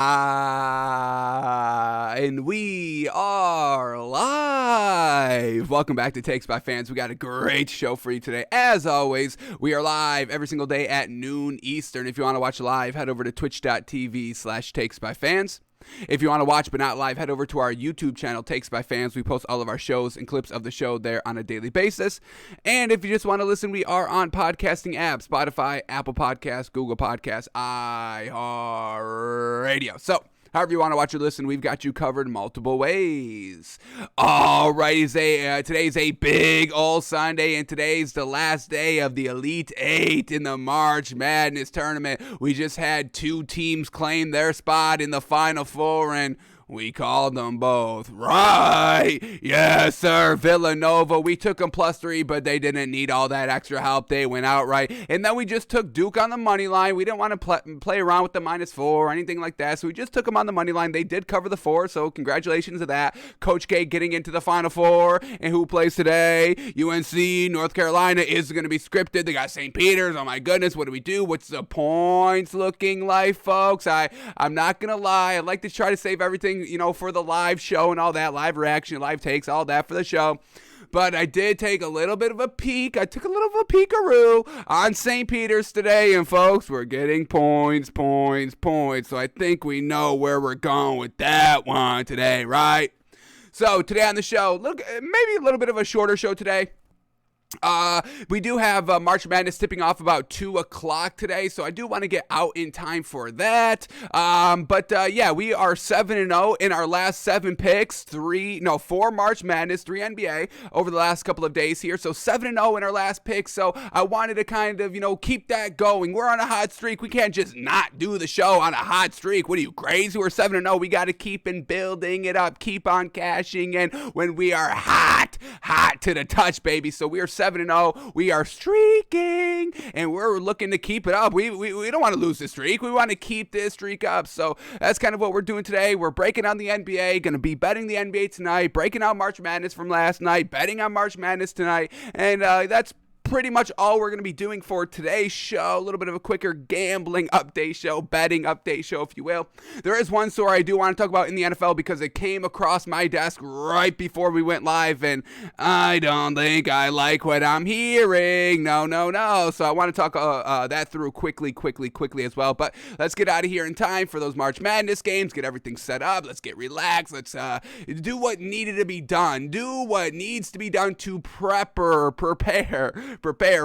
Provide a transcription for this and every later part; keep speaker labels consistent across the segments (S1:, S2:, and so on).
S1: And we are live. Welcome back to Takes by Fans. We got a great show for you today. As always, we are live every single day at noon Eastern. If you want to watch live, head over to twitch.tv/Takes by Fans. If you want to watch but not live, head over to our YouTube channel, Takes by Fans. We post all of our shows and clips of the show there on a daily basis. And if you just want to listen, we are on podcasting apps, Spotify, Apple Podcasts, Google Podcasts, iHeartRadio. So, however you want to watch or listen, we've got you covered multiple ways. All right, today's a big old Sunday, and today's the last day of the Elite Eight in the March Madness tournament. We just had two teams claim their spot in the Final Four, and we called them both right. Yes, sir. Villanova, we took them +3, but they didn't need all that extra help. They went outright. And then we just took Duke on the money line. We didn't want to play around with the -4 or anything like that, so we just took them on the money line. They did cover the 4, so congratulations to that. Coach K getting into the Final Four. And who plays today? UNC, North Carolina is going to be scripted. They got St. Peter's. Oh, my goodness. What do we do? What's the points looking like, folks? I'm not going to lie. I like to try to save everything, for the live show and all that, live reaction, live takes, all that for the show. But I did take a little bit of a peek. I took a little of a peekaroo on St. Peter's today. And, folks, we're getting points. So I think we know where we're going with that one today, right? So today on the show, maybe a little bit of a shorter show today. We do have March Madness tipping off about 2 o'clock today, so I do want to get out in time for that. But we are 7-0 in our last 7 picks, 4 March Madness, 3 NBA over the last couple of days here. So 7-0 in our last pick. So I wanted to kind of, keep that going. We're on a hot streak. We can't just not do the show on a hot streak. What are you, crazy? We're 7-0. We got to keep on building it up, keep on cashing in when we are hot to the touch, baby. So we are 7-0. We are streaking, and we're looking to keep it up. We don't want to lose this streak. We want to keep this streak up. So that's kind of what we're doing today. We're breaking on the NBA, going to be betting the NBA tonight, breaking out March Madness from last night, betting on March Madness tonight, and that's pretty much all we're going to be doing for today's show. A little bit of a quicker gambling update show, betting update show, if you will. There is one story I do want to talk about in the NFL because it came across my desk right before we went live, and I don't think I like what I'm hearing. No. So I want to talk that through quickly as well. But let's get out of here in time for those March Madness games, get everything set up. Let's get relaxed. Let's do what needed to be done. Do what needs to be done to prepare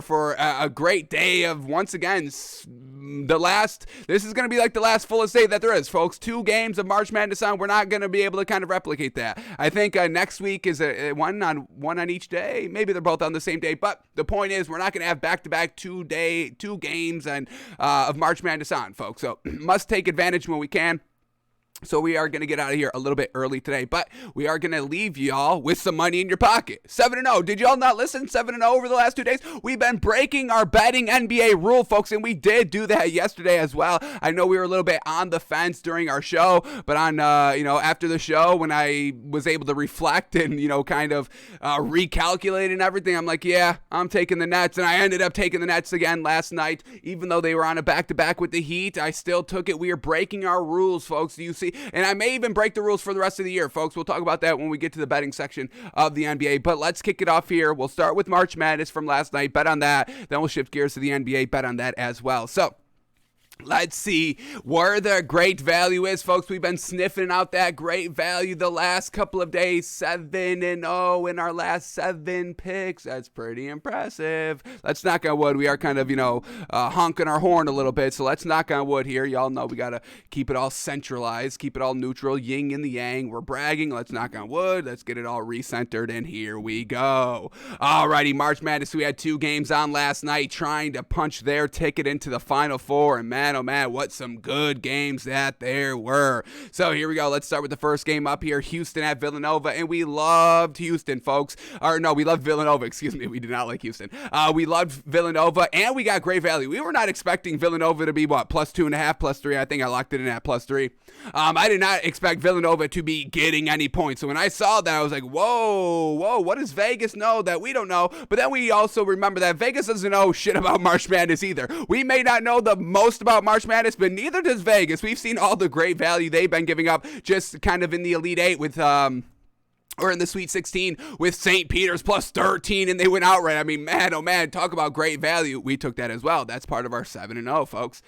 S1: for a great day of, once again, this is going to be like the last fullest day that there is, folks. 2 games of March Madness on. We're not going to be able to kind of replicate that. I think next week is one on each day. Maybe they're both on the same day, but the point is we're not going to have back-to-back 2 games and of March Madness on, folks. So must take advantage when we can. So we are going to get out of here a little bit early today, but we are going to leave y'all with some money in your pocket. 7-0. Did y'all not listen? 7-0 over the last 2 days. We've been breaking our betting NBA rule, folks, and we did do that yesterday as well. I know we were a little bit on the fence during our show, but on, after the show, when I was able to reflect and, kind of recalculate and everything, I'm like, yeah, I'm taking the Nets, and I ended up taking the Nets again last night. Even though they were on a back-to-back with the Heat, I still took it. We are breaking our rules, folks. Do you see? And I may even break the rules for the rest of the year, folks. We'll talk about that when we get to the betting section of the NBA. But let's kick it off here. We'll start with March Madness from last night. Bet on that. Then we'll shift gears to the NBA. Bet on that as well. So let's see where the great value is, folks. We've been sniffing out that great value the last couple of days. 7-0 in our last 7 picks. That's pretty impressive. Let's knock on wood. We are kind of, honking our horn a little bit. So let's knock on wood here. Y'all know we got to keep it all centralized, keep it all neutral, yin and the yang. We're bragging. Let's knock on wood. Let's get it all recentered, and here we go. Alrighty, March Madness. We had 2 games on last night trying to punch their ticket into the Final Four, and man, oh man, what some good games that there were. So here we go. Let's start with the first game up here. Houston at Villanova, and we loved Houston, folks. We loved Villanova. Excuse me. We did not like Houston. We loved Villanova, and we got great value. We were not expecting Villanova to be, +2.5, +3. I think I locked it in at +3. I did not expect Villanova to be getting any points. So when I saw that, I was like, whoa, what does Vegas know that we don't know? But then we also remember that Vegas doesn't know shit about March Madness either. We may not know the most about about March Madness, but neither does Vegas. We've seen all the great value they've been giving up just kind of in the Elite Eight with or in the Sweet 16 with St. Peter's plus 13, and they went outright. I mean, man, oh man, talk about great value. We took that as well. That's part of our 7-0, folks.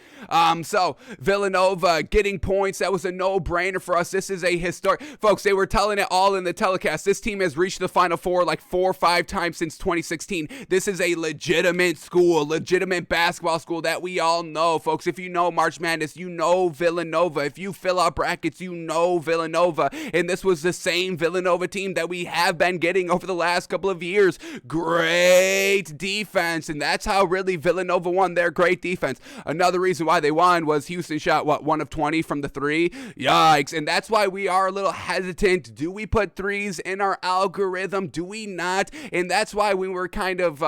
S1: So Villanova getting points, that was a no-brainer for us. This is a historic, folks, they were telling it all in the telecast. This team has reached the Final Four like 4 or 5 times since 2016. This is a legitimate school, legitimate basketball school that we all know, folks. If you know March Madness, you know Villanova. If you fill out brackets, you know Villanova. And this was the same Villanova team that we have been getting over the last couple of years. Great defense, and that's how really Villanova won, their great defense. Another reason why they won was Houston shot, 1 of 20 from the 3? Yikes, and that's why we are a little hesitant. Do we put threes in our algorithm? Do we not? And that's why we were kind of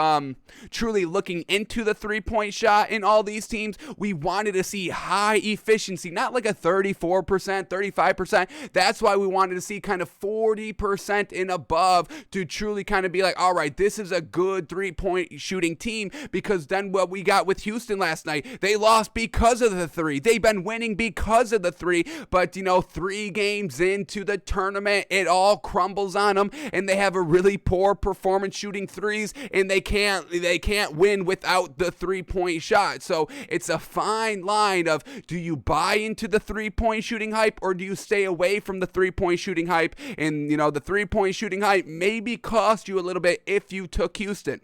S1: truly looking into the three-point shot in all these teams. We wanted to see high efficiency, not like a 34%, 35%. That's why we wanted to see kind of 40% and above to truly kind of be like, all right, this is a good three-point shooting team, because then what we got with Houston last night, they lost because of the 3. They've been winning because of the 3, but 3 games into the tournament, it all crumbles on them, and they have a really poor performance shooting threes, and they can't win without the three-point shot. So it's a fine line of, do you buy into the three-point shooting hype, or do you stay away from the three-point shooting hype? And the three-point shooting hype maybe cost you a little bit if you took Houston.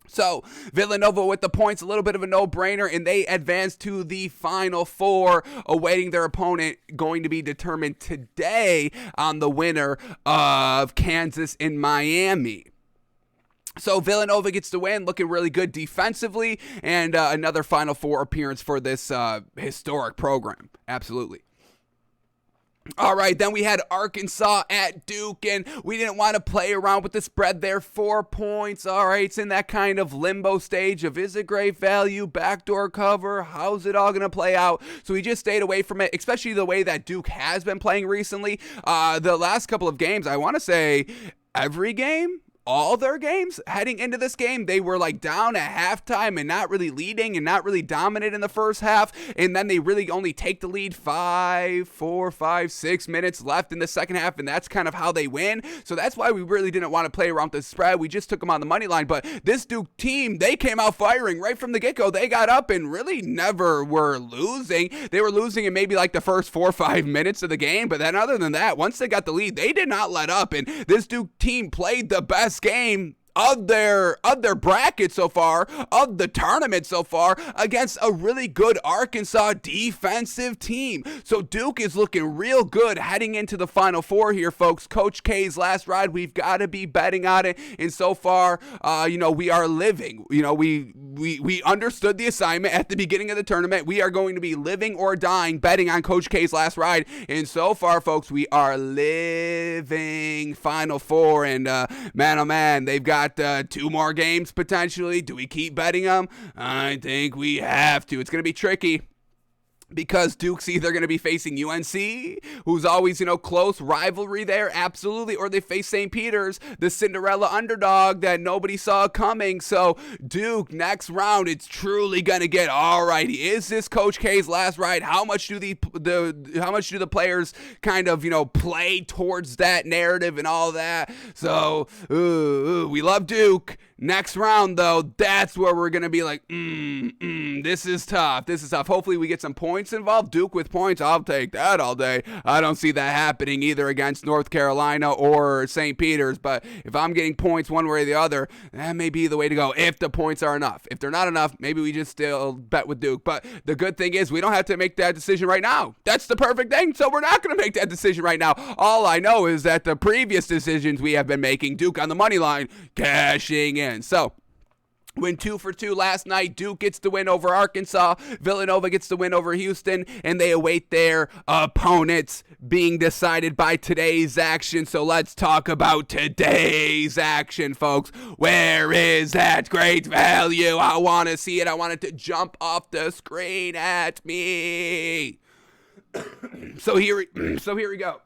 S1: So Villanova with the points, a little bit of a no-brainer, and they advance to the Final Four, awaiting their opponent, going to be determined today on the winner of Kansas and Miami. So Villanova gets the win, looking really good defensively, and another Final Four appearance for this historic program. Absolutely. All right, then we had Arkansas at Duke, and we didn't want to play around with the spread there. 4 points. All right, it's in that kind of limbo stage of, is it great value, backdoor cover, how's it all going to play out? So we just stayed away from it, especially the way that Duke has been playing recently. The last couple of games, I want to say every game, all their games heading into this game, they were like down at halftime and not really leading and not really dominant in the first half, and then they really only take the lead 4, 5, 6 minutes left in the second half, and that's kind of how they win. So that's why we really didn't want to play around the spread. We just took them on the money line. But this Duke team, they came out firing right from the get-go. They got up and really never were losing. They were losing in maybe like the first 4 or 5 minutes of the game, but then other than that, once they got the lead, they did not let up, and this Duke team played the best game of their bracket so far, of the tournament so far, against a really good Arkansas defensive team. So Duke is looking real good heading into the Final Four here, folks. Coach K's last ride, we've got to be betting on it, and so far, we are living. We understood the assignment at the beginning of the tournament. We are going to be living or dying betting on Coach K's last ride, and so far, folks, we are living Final Four, and man, oh man, they've got 2 more games potentially. Do we keep betting them? I think we have to. It's going to be tricky, because Duke's either going to be facing UNC, who's always, close rivalry there, absolutely, or they face St. Peter's, the Cinderella underdog that nobody saw coming. So Duke, next round, it's truly going to get, all right, is this Coach K's last ride? How much do the players kind of, play towards that narrative and all that? So, we love Duke. Next round, though, that's where we're going to be like, this is tough. This is tough. Hopefully we get some points involved. Duke with points, I'll take that all day. I don't see that happening either against North Carolina or St. Peter's, but if I'm getting points one way or the other, that may be the way to go if the points are enough. If they're not enough, maybe we just still bet with Duke. But the good thing is we don't have to make that decision right now. That's the perfect thing, so we're not going to make that decision right now. All I know is that the previous decisions we have been making, Duke on the money line, cashing in. So, went 2 for 2 last night. Duke gets the win over Arkansas. Villanova gets the win over Houston, and they await their opponents being decided by today's action. So let's talk about today's action, folks. Where is that great value? I want to see it. I want it to jump off the screen at me. So here we go.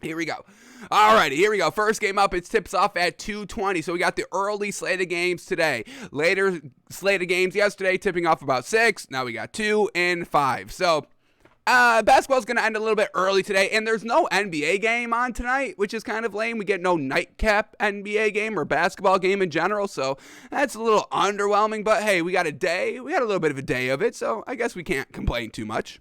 S1: Here we go. Alrighty, here we go. First game up, it tips off at 2:20. So we got the early slate of games today. Later slate of games yesterday, tipping off about 6. Now we got 2 and 5. So basketball's going to end a little bit early today, and there's no NBA game on tonight, which is kind of lame. We get no nightcap NBA game or basketball game in general, so that's a little underwhelming. But hey, we got a day. We got a little bit of a day of it, so I guess we can't complain too much.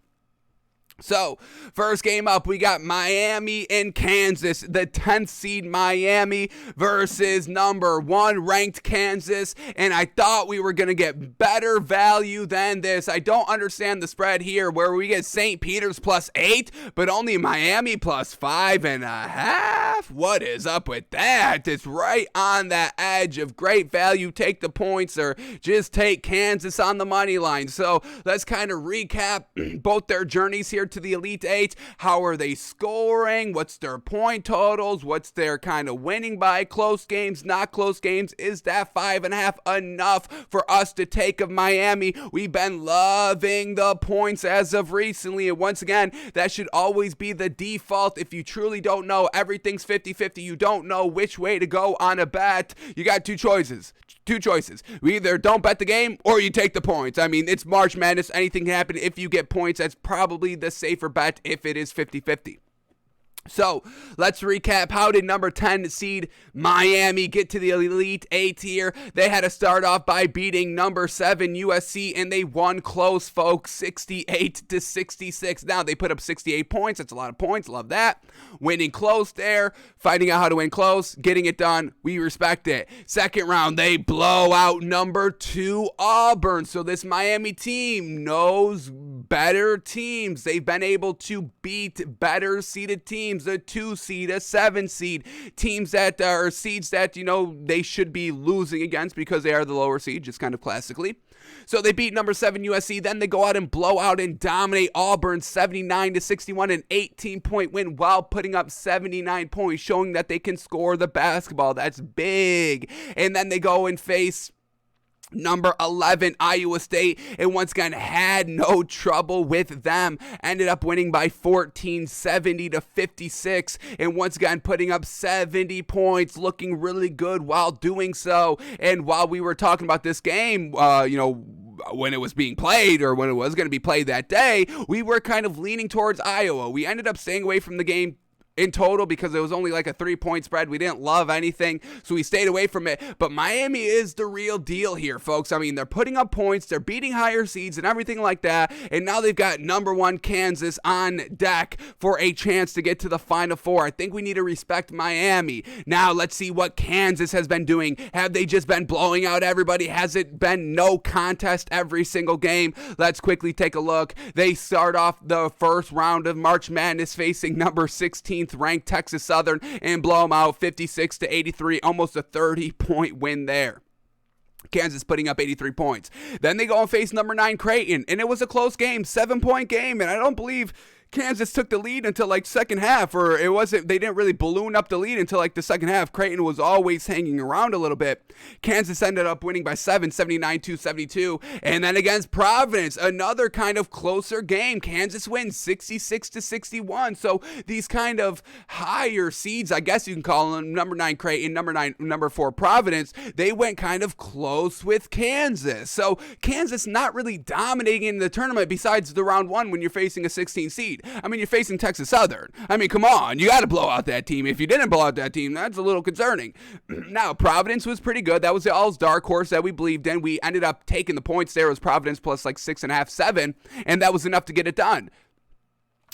S1: So, first game up, we got Miami and Kansas, the 10th seed Miami versus number 1 ranked Kansas, and I thought we were going to get better value than this. I don't understand the spread here where we get St. Peter's +8, but only Miami +5.5. What is up with that? It's right on that edge of great value. Take the points or just take Kansas on the money line. So, let's kind of recap both their journeys here to the Elite Eight. How are they scoring? What's their point totals? What's their kind of winning by? Close games, not close games. Is that 5.5 enough for us to take of Miami? We've been loving the points as of recently, and once again, that should always be the default. If you truly don't know, everything's 50-50. You don't know which way to go on a bet. You got two choices. We either don't bet the game or you take the points. I mean, it's March Madness. Anything can happen. If you get points, that's probably the safer bet if it is 50-50. So, let's recap. How did number 10 seed Miami get to the Elite Eight here? They had to start off by beating number 7 USC, and they won close, folks, 68-66. Now, they put up 68 points. That's a lot of points. Love that. Winning close there, finding out how to win close, getting it done. We respect it. Second round, they blow out number 2 Auburn. So, this Miami team knows better teams. They've been able to beat better seeded teams. A 2 seed, a 7 seed, teams that are seeds that, they should be losing against because they are the lower seed, just kind of classically. So they beat number 7 USC, then they go out and blow out and dominate Auburn 79-61, an 18-point win while putting up 79 points, showing that they can score the basketball. That's big. And then they go and face number 11 Iowa State, and once again had no trouble with them. Ended up winning by 14, 70-56, and once again putting up 70 points, looking really good while doing so. And while we were talking about this game, when it was being played or when it was going to be played that day, we were kind of leaning towards Iowa. We ended up staying away from the game in total because it was only like a 3-point spread. We didn't love anything, so we stayed away from it. But Miami is the real deal here, folks. I mean, they're putting up points, they're beating higher seeds and everything like that, and now they've got number 1 Kansas on deck for a chance to get to the Final Four. I think we need to respect Miami. Now, let's see what Kansas has been doing. Have they just been blowing out everybody? Has it been no contest every single game? Let's quickly take a look. They start off the first round of March Madness facing number 16 ranked Texas Southern and blow them out 56-83, almost a 30-point win there. Kansas putting up 83 points. Then they go and face number 9 Creighton, and it was a close game, 7-point game, and I don't believe Kansas took the lead until like second half, or they didn't really balloon up the lead until like the second half. Creighton was always hanging around a little bit. Kansas ended up winning by 7, 79-72, and then against Providence, another kind of closer game. Kansas wins 66-61. So these kind of higher seeds, I guess you can call them, number 9 Creighton, number 4 Providence, they went kind of close with Kansas. So Kansas not really dominating in the tournament besides the round 1 when you're facing a 16 seed. I mean, you're facing Texas Southern. I mean, come on. You got to blow out that team. If you didn't blow out that team, that's a little concerning. Now, Providence was pretty good. That was the all's dark horse that we believed in. We ended up taking the points there. It was Providence plus like 6.5, 7, and that was enough to get it done.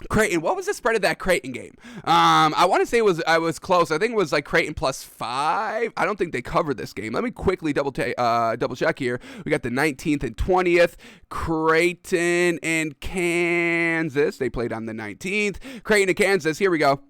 S1: Creighton, what was the spread of that Creighton game? I want to say I was close. I think it was like Creighton plus 5. I don't think they covered this game. Let me quickly double check here. We got the 19th and 20th. Creighton and Kansas. They played on the 19th. Creighton and Kansas. Here we go.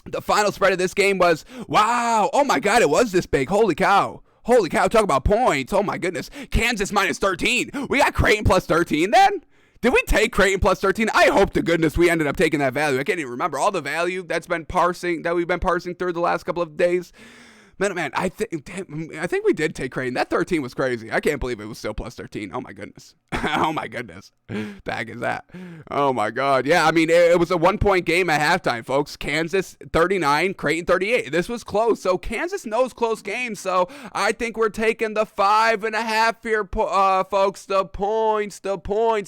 S1: The final spread of this game was, wow, oh my God, it was this big. Holy cow. Talk about points. Oh my goodness. Kansas minus 13. We got Creighton plus 13 then? Did we take Creighton plus 13? I hope to goodness we ended up taking that value. I can't even remember all the value that we've been parsing through the last couple of days. Man, I think we did take Creighton. That 13 was crazy. I can't believe it was still plus 13. Oh my goodness. Oh my goodness. Bag is that. Oh my God. Yeah, I mean, it was a 1-point game at halftime, folks. Kansas 39, Creighton 38. This was close. So Kansas knows close games. So I think we're taking the 5.5 here, folks. The points.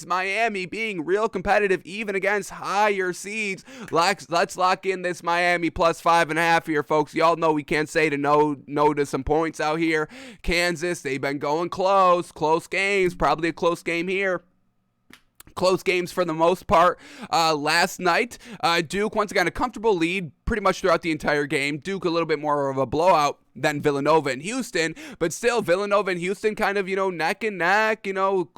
S1: Miami being real competitive even against higher seeds. Let's lock in this Miami plus 5.5 here, folks. Y'all know we can't say to no to some points out here. Kansas, they've been going close games, probably a close game here. Close games for the most part. Last night, Duke once again a comfortable lead pretty much throughout the entire game. Duke a little bit more of a blowout than Villanova and Houston, but still Villanova and Houston kind of, neck and neck,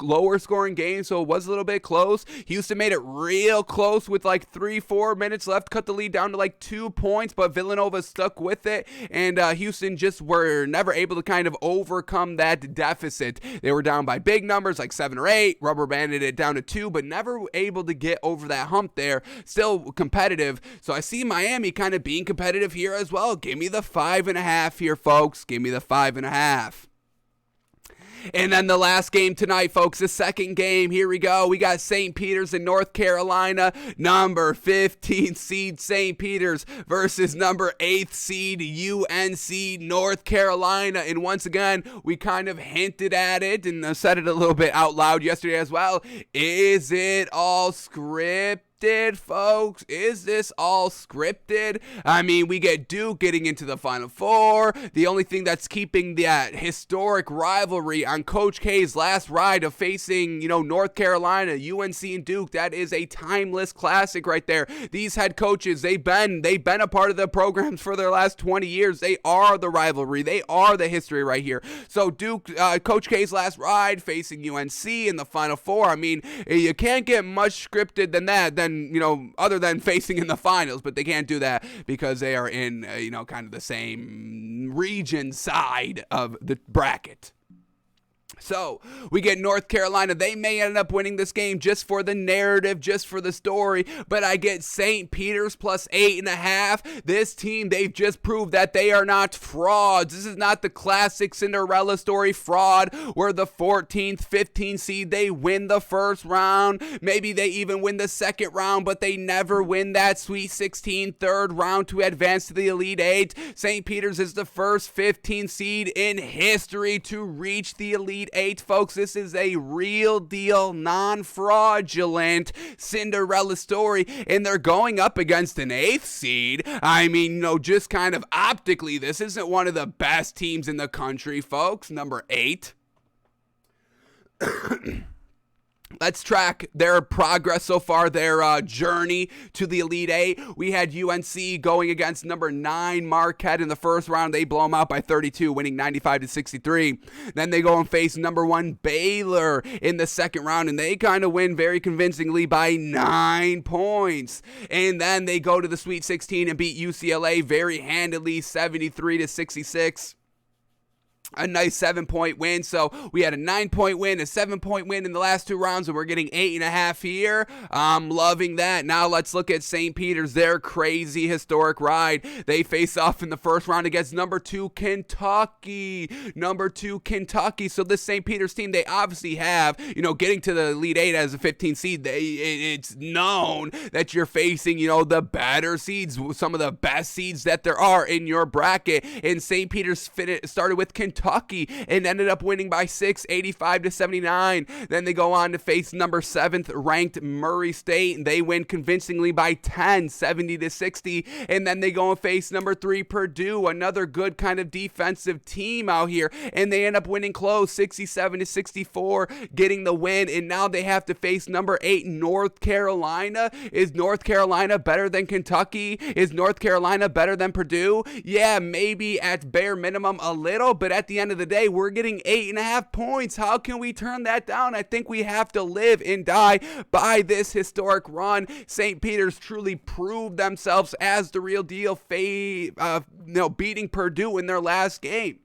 S1: lower scoring game, so it was a little bit close. Houston made it real close with like 3-4 minutes left, cut the lead down to like 2 points, but Villanova stuck with it, and Houston just were never able to kind of overcome that deficit. They were down by big numbers, like 7 or 8, rubber banded it down to 2, but never able to get over that hump there. Still competitive, so I see Miami kind of being competitive here as well. Give me the 5.5 here, folks. Give me the 5.5. And then the last game tonight, folks, the second game. Here we go. We got St. Peter's in North Carolina. Number 15 seed St. Peter's versus number 8 seed UNC North Carolina. And once again, we kind of hinted at it and said it a little bit out loud yesterday as well. Is it all scripted? Folks, is this all scripted? I mean, we get Duke getting into the Final Four. The only thing that's keeping that historic rivalry on Coach K's last ride of facing, North Carolina, UNC, and Duke, that is a timeless classic right there. These head coaches, they've been a part of the programs for their last 20 years. They are the rivalry. They are the history right here. So Duke, Coach K's last ride facing UNC in the Final Four. I mean, you can't get much scripted than that. Other than facing in the finals, but they can't do that because they are in, kind of the same region side of the bracket. So we get North Carolina. They may end up winning this game just for the narrative, just for the story, but I get St. Peter's plus 8.5. This team, they've just proved that they are not frauds. This is not the classic Cinderella story fraud where the 14th, 15th seed, they win the first round. Maybe they even win the second round, but they never win that Sweet 16 third round to advance to the Elite 8. St. Peter's is the first 15 seed in history to reach the Elite 8, folks. This is a real deal, non-fraudulent Cinderella story, and they're going up against an 8th seed. I mean, just kind of optically, this isn't one of the best teams in the country, folks. Number 8. Let's track their progress so far, their journey to the Elite 8. We had UNC going against number 9 Marquette in the first round. They blow them out by 32, winning 95-63. Then they go and face number 1 Baylor in the second round, and they kind of win very convincingly by 9 points. And then they go to the Sweet 16 and beat UCLA very handily, 73-66. A nice 7-point win. So we had a 9-point win, a 7-point win in the last 2 rounds, and we're getting 8.5 here. I'm loving that. Now let's look at St. Peter's, their crazy historic ride. They face off in the first round against number 2 Kentucky. So this St. Peter's team, they obviously have, getting to the Elite 8 as a 15 seed. It's known that you're facing, the better seeds, some of the best seeds that there are in your bracket. And St. Peter's started with Kentucky and ended up winning by 6, 85-79. Then they go on to face number 7th ranked Murray State, and they win convincingly by 10, 70-60. And then they go and face number 3 Purdue, another good kind of defensive team out here, and they end up winning close, 67-64, getting the win. And now they have to face number 8 North Carolina. Is North Carolina better than Kentucky? Is North Carolina better than Purdue? Yeah, maybe at bare minimum a little, but at the end of the day, we're getting 8.5 points. How can we turn that down? I think we have to live and die by this historic run. St. Peter's truly proved themselves as the real deal, beating Purdue in their last game.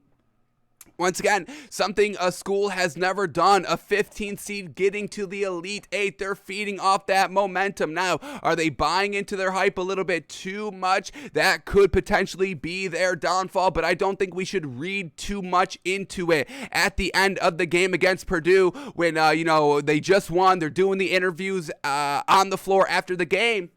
S1: Once again, something a school has never done, a 15th seed getting to the Elite Eight. They're feeding off that momentum. Now, are they buying into their hype a little bit too much? That could potentially be their downfall, but I don't think we should read too much into it. At the end of the game against Purdue, when, they just won, they're doing the interviews on the floor after the game.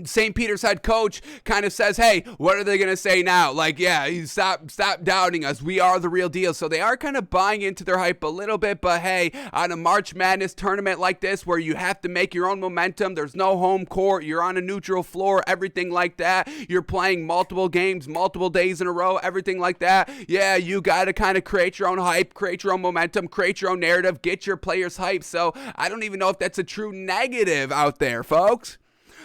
S1: St. Peter's head coach kind of says, hey, what are they going to say now? Like, yeah, stop doubting us. We are the real deal. So they are kind of buying into their hype a little bit. But hey, on a March Madness tournament like this where you have to make your own momentum, there's no home court, you're on a neutral floor, everything like that. You're playing multiple games, multiple days in a row, everything like that. Yeah, you got to kind of create your own hype, create your own momentum, create your own narrative, get your players hyped. So I don't even know if that's a true negative out there, folks.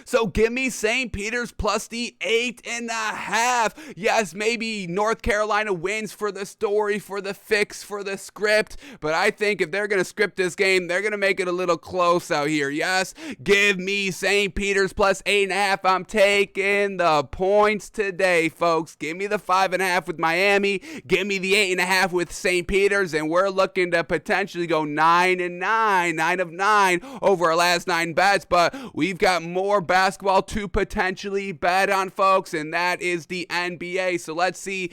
S1: So give me St. Peter's plus the 8.5. Yes, maybe North Carolina wins for the story, for the fix, for the script. But I think if they're going to script this game, they're going to make it a little close out here. Yes, give me St. Peter's plus 8.5. I'm taking the points today, folks. Give me the 5.5 with Miami. Give me the 8.5 with St. Peter's. And we're looking to potentially go 9-9, 9 of 9 over our last 9 bets. But we've got more basketball to potentially bet on, folks, and that is the NBA. So let's see.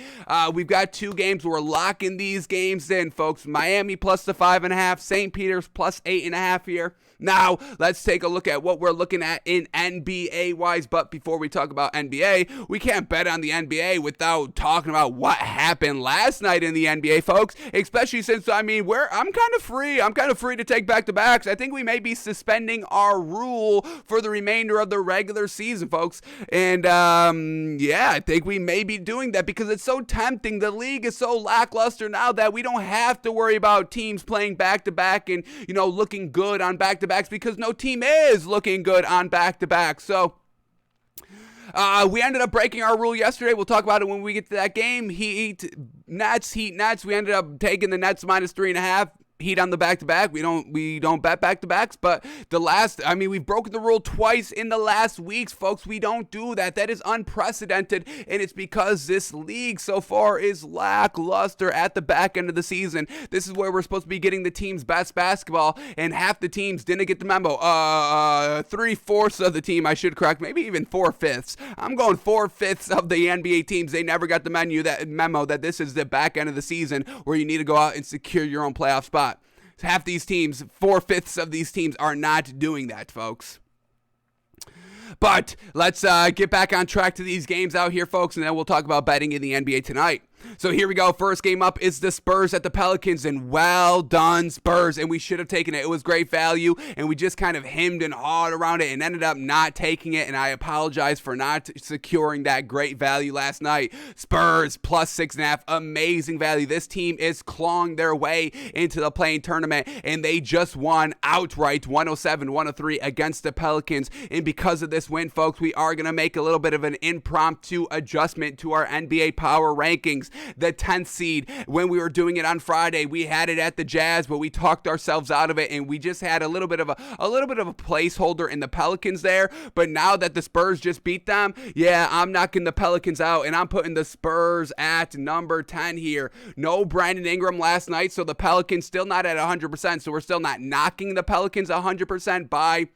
S1: We've got 2 games. We're locking these games in, folks. Miami plus the 5.5, St. Peter's plus 8.5 here. Now, let's take a look at what we're looking at in NBA-wise. But before we talk about NBA, we can't bet on the NBA without talking about what happened last night in the NBA, folks. Especially since, I'm kind of free. I'm kind of free to take back-to-backs. I think we may be suspending our rule for the remainder of the regular season, folks. And, I think we may be doing that because it's so tempting. The league is so lackluster now that we don't have to worry about teams playing back-to-back and, looking good on back-to-backs because no team is looking good on back-to-back. So we ended up breaking our rule yesterday. We'll talk about it when we get to that game. Heat Nets. We ended up taking the Nets minus 3.5. Heat on the back-to-back. We don't bet back-to-backs, but we've broken the rule twice in the last weeks, folks. We don't do that. That is unprecedented, and it's because this league so far is lackluster at the back end of the season. This is where we're supposed to be getting the team's best basketball, and half the teams didn't get the memo. 3/4 of the team, I should correct, maybe even 4/5. I'm going 4/5 of the NBA teams. They never got the memo that this is the back end of the season where you need to go out and secure your own playoff spot. Half these teams, 4/5 of these teams are not doing that, folks. But let's get back on track to these games out here, folks, and then we'll talk about betting in the NBA tonight. So here we go. First game up is the Spurs at the Pelicans, and well done, Spurs. And we should have taken it. It was great value, and we just kind of hemmed and hawed around it and ended up not taking it, and I apologize for not securing that great value last night. Spurs plus 6.5, amazing value. This team is clawing their way into the play-in tournament, and they just won outright 107-103 against the Pelicans. And because of this win, folks, we are going to make a little bit of an impromptu adjustment to our NBA power rankings. The 10th seed, when we were doing it on Friday, we had it at the Jazz, but we talked ourselves out of it, and we just had a little bit of a placeholder in the Pelicans there. But now that the Spurs just beat them, I'm knocking the Pelicans out, and I'm putting the Spurs at number 10 here. No Brandon Ingram last night, so the Pelicans still not at 100%, so we're still not knocking the Pelicans 100% by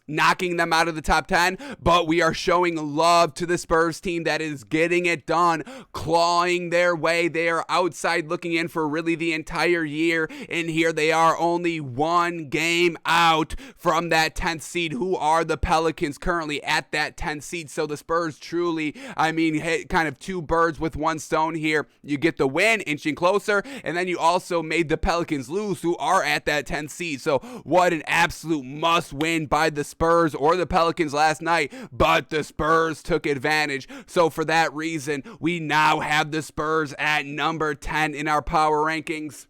S1: knocking them out of the top 10, but we are showing love to the Spurs team that is getting it done, clawing their way. They are outside looking in for really the entire year, and here they are only one game out from that 10th seed, who are the Pelicans currently at that 10th seed. So the Spurs truly, hit kind of 2 birds with 1 stone here. You get the win, inching closer, and then you also made the Pelicans lose, who are at that 10th seed. So what an absolute must win by the Spurs or the Pelicans last night, but the Spurs took advantage. So for that reason, we now have the Spurs at number 10 in our power rankings.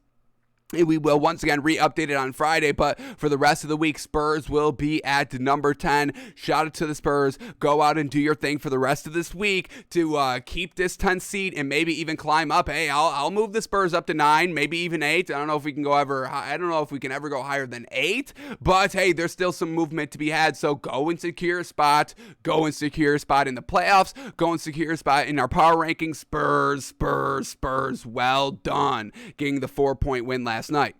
S1: We will once again re-update it on Friday, but for the rest of the week, Spurs will be at number 10. Shout out to the Spurs. Go out and do your thing for the rest of this week to keep this 10th seed and maybe even climb up. Hey, I'll move the Spurs up to 9, maybe even 8. I don't know if we can ever go higher than 8, but hey, there's still some movement to be had. So go and secure a spot. Go and secure a spot in the playoffs. Go and secure a spot in our power rankings. Spurs. Well done, getting the 4-point win last night.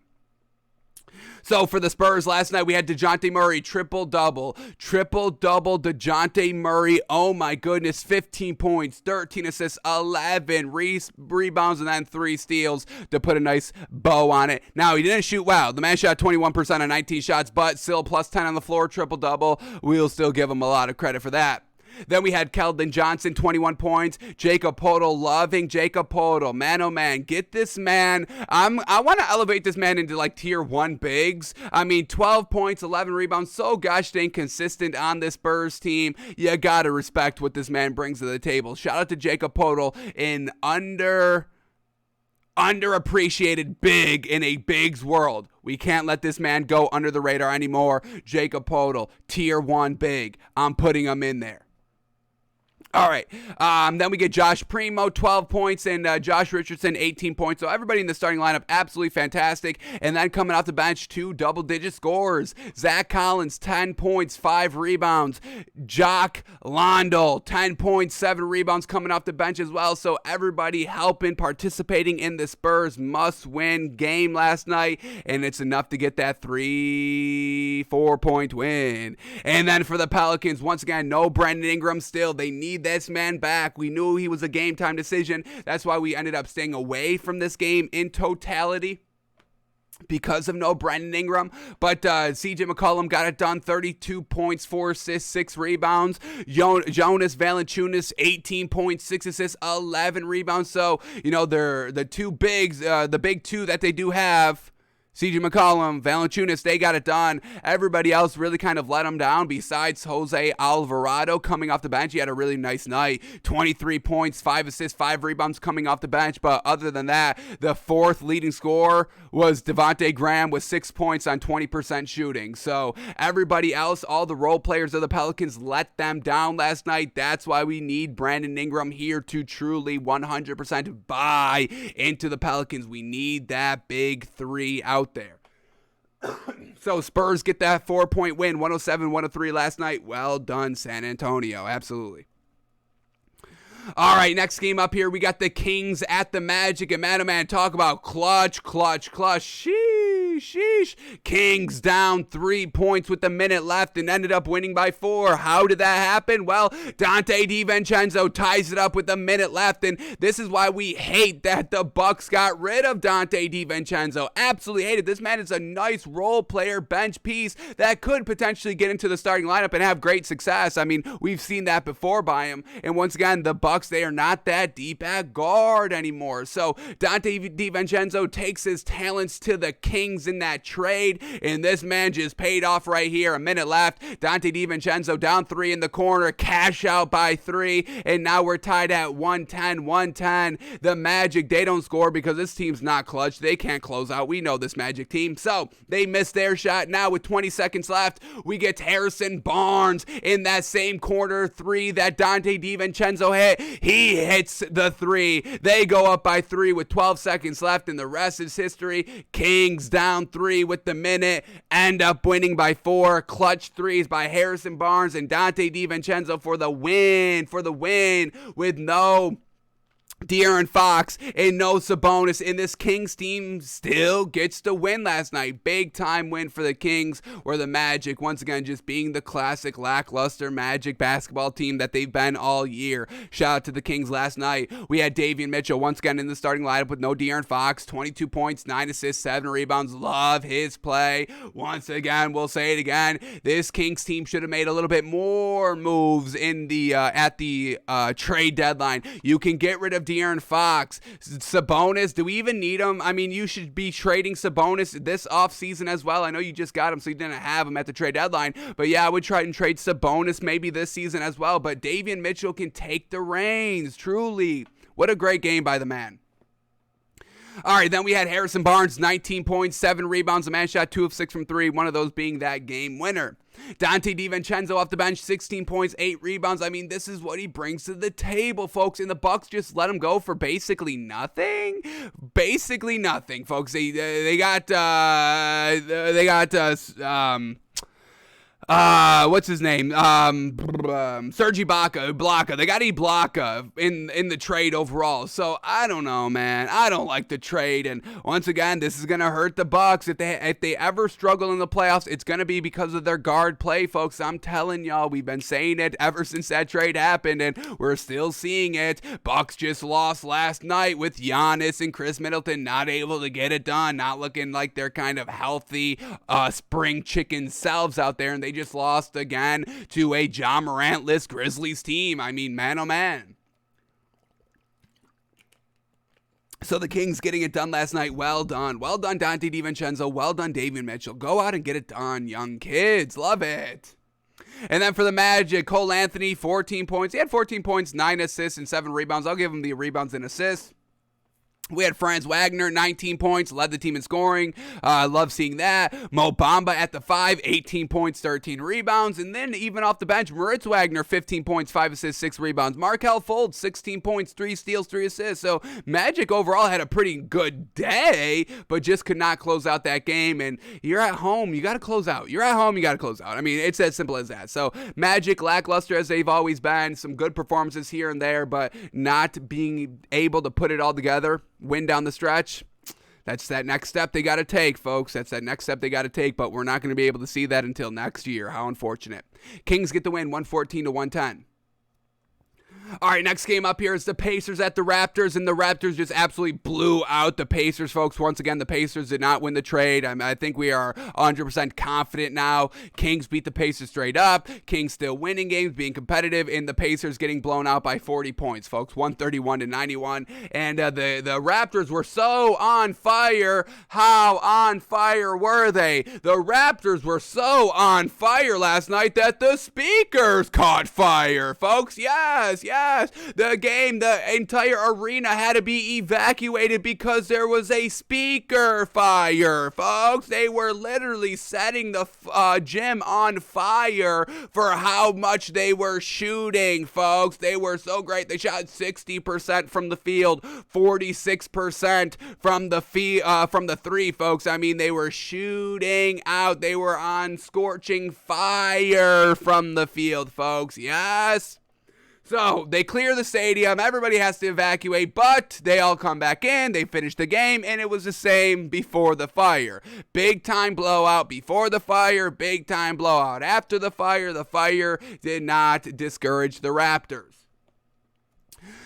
S1: So for the Spurs last night, we had DeJounte Murray, triple-double, DeJounte Murray, oh my goodness, 15 points, 13 assists, 11 rebounds, and then 3 steals to put a nice bow on it. Now, he didn't shoot well. The man shot 21% on 19 shots, but still plus 10 on the floor, triple-double. We'll still give him a lot of credit for that. Then we had Calden Johnson, 21 points. Jacob Poeltl, loving Jacob Poeltl. Man, oh man, get this man. I want to elevate this man into like tier 1 bigs. I mean, 12 points, 11 rebounds. So gosh dang consistent on this Spurs team. You got to respect what this man brings to the table. Shout out to Jacob Poeltl, in underappreciated big in a bigs world. We can't let this man go under the radar anymore. Jacob Poeltl, tier 1 big. I'm putting him in there. All right, then we get Josh Primo, 12 points, and Josh Richardson, 18 points. So everybody in the starting lineup, absolutely fantastic. And then coming off the bench, 2 double-digit scores. Zach Collins, 10 points, 5 rebounds. Jock Landale, 10 points, 7 rebounds coming off the bench as well. So everybody helping, participating in the Spurs must-win game last night. And it's enough to get that 3-4-point win. And then for the Pelicans, once again, no Brandon Ingram still. They need this man back. We knew he was a game time decision. That's why we ended up staying away from this game in totality, because of no Brandon Ingram. But CJ McCollum got it done, 32 points, 4 assists, 6 rebounds. Jonas Valanciunas, 18 points, 6 assists, 11 rebounds. So, they're the two bigs, the big two that they do have. CJ McCollum, Valanciunas, they got it done. Everybody else really kind of let them down besides Jose Alvarado coming off the bench. He had a really nice night. 23 points, 5 assists, 5 rebounds coming off the bench. But other than that, the 4th leading scorer was Devontae Graham with 6 points on 20% shooting. So everybody else, all the role players of the Pelicans, let them down last night. That's why we need Brandon Ingram here to truly 100% buy into the Pelicans. We need that big 3 out there. So Spurs get that 4-point win, 107-103 last night. Well done, San Antonio. Absolutely. All right, next game up here, we got the Kings at the Magic. And man, oh man, talk about clutch. Sheesh. Kings down 3 points with a minute left and ended up winning by 4. How did that happen? Well, Dante DiVincenzo ties it up with a minute left, and this is why we hate that the Bucks got rid of Dante DiVincenzo. Absolutely hate it. This man is a nice role player, bench piece that could potentially get into the starting lineup and have great success. I mean, we've seen that before by him. And once again, the Bucks, they are not that deep at guard anymore. So Dante DiVincenzo takes his talents to the Kings in that trade, and this man just paid off right here. A minute left. Dante DiVincenzo down 3 in the corner, cash out by 3, and now we're tied at 110. The Magic, they don't score because this team's not clutch. They can't close out. We know this Magic team. So they missed their shot. Now with 20 seconds left, we get Harrison Barnes in that same corner 3 that Dante DiVincenzo hit. He hits the 3. They go up by 3 with 12 seconds left, and the rest is history. Kings down 3 with the minute, end up winning by 4. Clutch threes by Harrison Barnes and Dante DiVincenzo for the win with no De'Aaron Fox and no Sabonis, and this Kings team still gets the win last night. Big time win for the Kings, where the Magic, once again, just being the classic lackluster Magic basketball team that they've been all year. Shout out to the Kings last night. We had Davion Mitchell once again in the starting lineup with no De'Aaron Fox, 22 points, 9 assists, 7 rebounds. Love his play. Once again, we'll say it again, this Kings team should have made a little bit more moves in the at the trade deadline. You can get rid of De'Aaron Fox. Sabonis, do we even need him? I mean, you should be trading Sabonis this offseason as well. I know you just got him, so you didn't have him at the trade deadline. But yeah, I would try and trade Sabonis maybe this season as well. But Davion Mitchell can take the reins. Truly, what a great game by the man. All right, then we had Harrison Barnes, 19 points, 7 rebounds, a man shot 2 of 6 from 3, one of those being that game winner. Dante DiVincenzo off the bench, 16 points, 8 rebounds. I mean, this is what he brings to the table, folks. And the Bucks just let him go for basically nothing. Basically nothing, folks. They got what's his name? Serge Ibaka. They got Ibaka in the trade overall. So I don't know, man. I don't like the trade. And once again, this is gonna hurt the Bucks. If they ever struggle in the playoffs, it's gonna be because of their guard play, folks. I'm telling y'all, we've been saying it ever since that trade happened, and we're still seeing it. Bucks just lost last night with Giannis and Chris Middleton not able to get it done, not looking like they're kind of healthy spring chicken selves out there, and they just lost again to a Ja Morant-less Grizzlies team. I mean, man, oh man. So the Kings getting it done last night. Well done. Well done, Dante DiVincenzo. Well done, Davion Mitchell. Go out and get it done, young kids. Love it. And then for the Magic, Cole Anthony, 14 points. He had 14 points, 9 assists, and 7 rebounds. I'll give him the rebounds and assists. We had Franz Wagner, 19 points, led the team in scoring. Love seeing that. Mo Bamba at the 5, 18 points, 13 rebounds. And then even off the bench, Moritz Wagner, 15 points, 5 assists, 6 rebounds. Markelle Fultz, 16 points, 3 steals, 3 assists. So Magic overall had a pretty good day, but just could not close out that game. And you're at home, you got to close out. You're at home, you got to close out. I mean, it's as simple as that. So Magic, lackluster as they've always been. Some good performances here and there, but not being able to put it all together. Win down the stretch. That's that next step they got to take, folks. That's that next step they got to take, but we're not going to be able to see that until next year. How unfortunate. Kings get the win, 114-110. All right, next game up here is the Pacers at the Raptors, and the Raptors just absolutely blew out the Pacers, folks. Once again, the Pacers did not win the trade. I think we are 100% confident now. Kings beat the Pacers straight up. Kings still winning games, being competitive, and the Pacers getting blown out by 40 points, folks, 131-91. And the Raptors were so on fire. How on fire were they? The Raptors were so on fire last night that the speakers caught fire, folks. Yes. The entire arena had to be evacuated because there was a speaker fire, folks. They were literally setting the gym on fire for how much they were shooting, folks. They were so great. They shot 60% from the field, 46% from the three, folks. I mean, they were shooting out. They were on scorching fire from the field, folks. Yes. So they clear the stadium, everybody has to evacuate, but they all come back in, they finish the game, and it was the same before the fire. Big time blowout before the fire, big time blowout after the fire. The fire did not discourage the Raptors.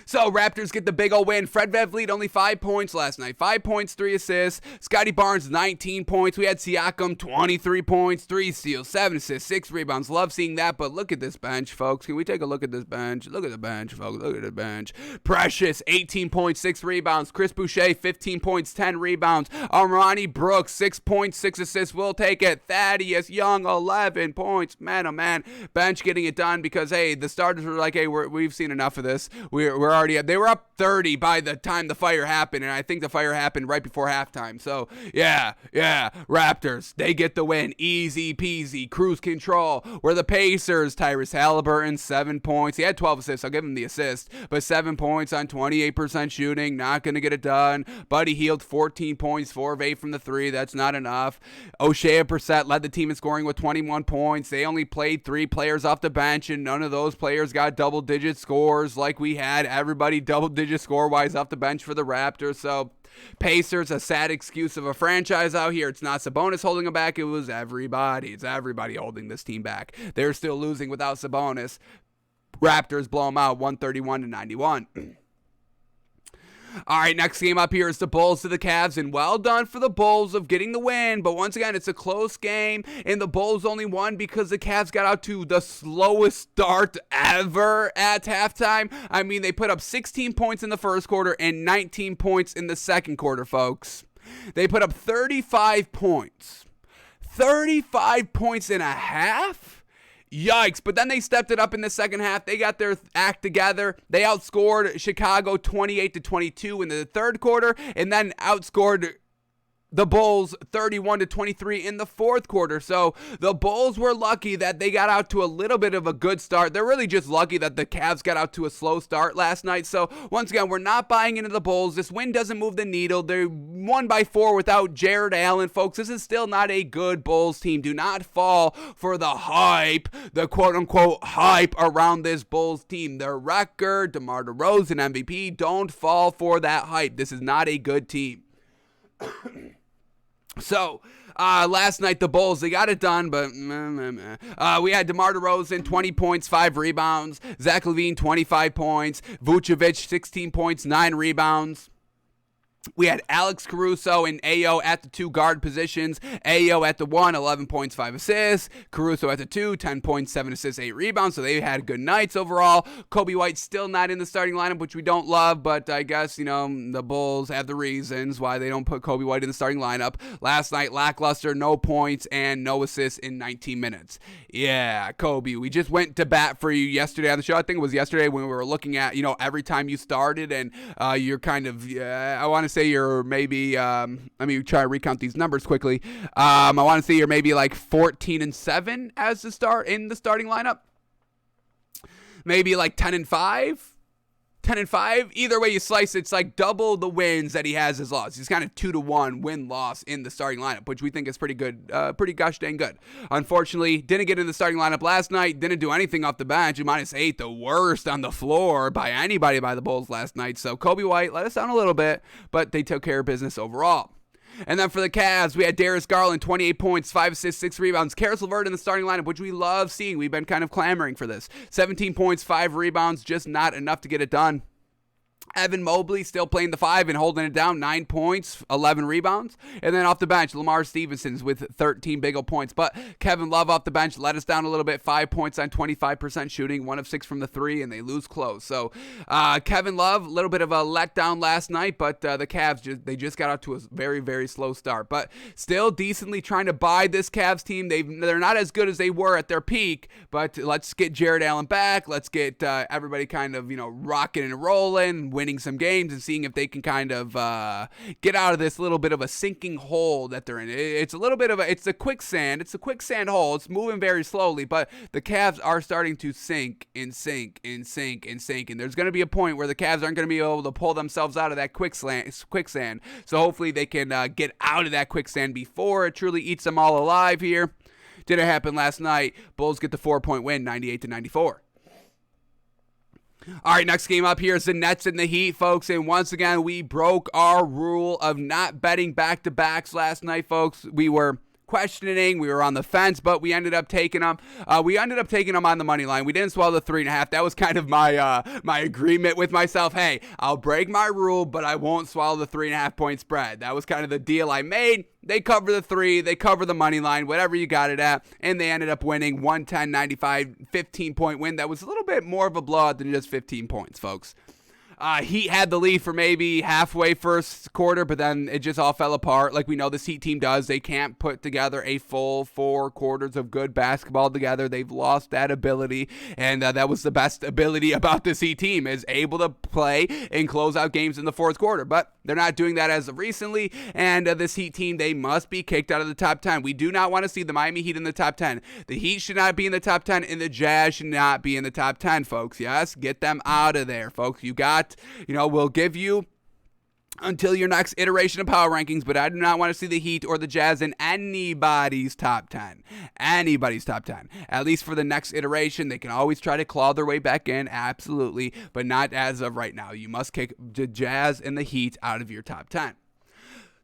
S1: So Raptors get the big ol' win. Fred VanVleet only 5 points last night. 5 points, 3 assists. Scotty Barnes 19 points. We had Siakam 23 points, 3 steals, 7 assists, 6 rebounds. Love seeing that, but look at this bench, folks. Can we take a look at this bench? Look at the bench, folks. Look at the bench. Precious 18 points, 6 rebounds. Chris Boucher 15 points, 10 rebounds. Armani Brooks 6 points, 6 assists. We'll take it. Thaddeus Young 11 points. Man, oh man. Bench getting it done because, hey, the starters were like, hey, we've seen enough of this. We're already up. They were up 30 by the time the fire happened, and I think the fire happened right before halftime. So, yeah, Raptors, they get the win. Easy peasy, cruise control. Where the Pacers, Tyrese Halliburton, 7 points. He had 12 assists. I'll give him the assist, but 7 points on 28% shooting. Not going to get it done. Buddy Hield, 14 points, 4 of 8 from the 3. That's not enough. O'Shea and Brissett led the team in scoring with 21 points. They only played 3 players off the bench, and none of those players got double-digit scores like we had. Everybody double-digit score-wise off the bench for the Raptors. So Pacers, a sad excuse of a franchise out here. It's not Sabonis holding them back. It was everybody. It's everybody holding this team back. They're still losing without Sabonis. Raptors blow them out 131-91. All right, next game up here is the Bulls to the Cavs, and well done for the Bulls of getting the win, but once again, it's a close game, and the Bulls only won because the Cavs got out to the slowest start ever at halftime. I mean, they put up 16 points in the first quarter and 19 points in the second quarter, folks. They put up 35 points. 35 points and a half? Yikes. But then they stepped it up in the second half. They got their act together. They outscored Chicago 28-22 in the third quarter, and then outscored the Bulls 31-23 in the fourth quarter. So the Bulls were lucky that they got out to a little bit of a good start. They're really just lucky that the Cavs got out to a slow start last night. So once again, we're not buying into the Bulls. This win doesn't move the needle. They won by 4 without Jared Allen, folks. This is still not a good Bulls team. Do not fall for the hype, the quote-unquote hype around this Bulls team. Their record, DeMar DeRozan, MVP, don't fall for that hype. This is not a good team. So, last night, the Bulls, they got it done, but we had DeMar DeRozan, 20 points, 5 rebounds. Zach LaVine, 25 points. Vucevic, 16 points, 9 rebounds. We had Alex Caruso and Ayo at the 2 guard positions. Ayo at the 1, 11 points, 5 assists. Caruso at the 2, 10 points, 7 assists, 8 rebounds. So they had good nights overall. Kobe White still not in the starting lineup, which we don't love, but I guess, the Bulls have the reasons why they don't put Kobe White in the starting lineup. Last night, lackluster, no points and no assists in 19 minutes. Yeah, Kobe, we just went to bat for you yesterday on the show. I think it was yesterday when we were looking at, every time you started, and you're kind of, I want to say you're maybe, let me try to recount these numbers quickly. I want to say you're maybe like 14-7 as the start in the starting lineup. Maybe like 10-5. 10-5. Either way you slice it, it's like double the wins that he has as losses. He's kind of 2-1 win-loss in the starting lineup, which we think is pretty good, pretty gosh dang good. Unfortunately, didn't get in the starting lineup last night, didn't do anything off the bench. -8, the worst on the floor by anybody by the Bulls last night. So Kobe White let us down a little bit, but they took care of business overall. And then for the Cavs, we had Darius Garland, 28 points, 5 assists, 6 rebounds. Karis LeVert in the starting lineup, which we love seeing. We've been kind of clamoring for this. 17 points, 5 rebounds, just not enough to get it done. Evan Mobley still playing the 5 and holding it down, 9 points, 11 rebounds. And then off the bench, Lamar Stevenson's with 13 big old points. But Kevin Love off the bench let us down a little bit, 5 points on 25% shooting, 1 of 6 from the 3, and they lose close. So Kevin Love, a little bit of a letdown last night, but the Cavs, they just got out to a very, very slow start. But still decently trying to buy this Cavs team. They're not as good as they were at their peak, but let's get Jared Allen back. Let's get everybody kind of, rocking and rolling, winning some games and seeing if they can kind of get out of this little bit of a sinking hole that they're in. It's a little bit of it's a quicksand. It's a quicksand hole. It's moving very slowly, but the Cavs are starting to sink and sink and sink and sink. And there's going to be a point where the Cavs aren't going to be able to pull themselves out of that quicksand. So hopefully they can get out of that quicksand before it truly eats them all alive here. Didn't happen last night. Bulls get the 4-point win, 98-94. All right, next game up here is the Nets and the Heat, folks. And once again, we broke our rule of not betting back-to-backs last night, folks. We were questioning, we were on the fence, but we ended up taking them. We ended up taking them on the money line. We didn't swallow the 3.5. That was kind of my my agreement with myself. Hey, I'll break my rule, but I won't swallow the 3.5 point spread. That was kind of the deal I made. They cover the 3, they cover the money line, whatever you got it at, and they ended up winning 110-95, 15-point win. That was a little bit more of a blowout than just 15 points, folks. Heat had the lead for maybe halfway first quarter, but then it just all fell apart. Like we know this Heat team does. They can't put together a full 4 quarters of good basketball together. They've lost that ability, and that was the best ability about this Heat team, is able to play and close out games in the fourth quarter. But they're not doing that as of recently, and this Heat team, they must be kicked out of the top 10. We do not want to see the Miami Heat in the top 10. The Heat should not be in the top 10, and the Jazz should not be in the top 10, folks. Yes, get them out of there, folks. You got, we'll give you until your next iteration of power rankings, but I do not want to see the Heat or the Jazz in anybody's top 10. Anybody's top 10. At least for the next iteration. They can always try to claw their way back in, absolutely, but not as of right now. You must kick the Jazz and the Heat out of your top 10.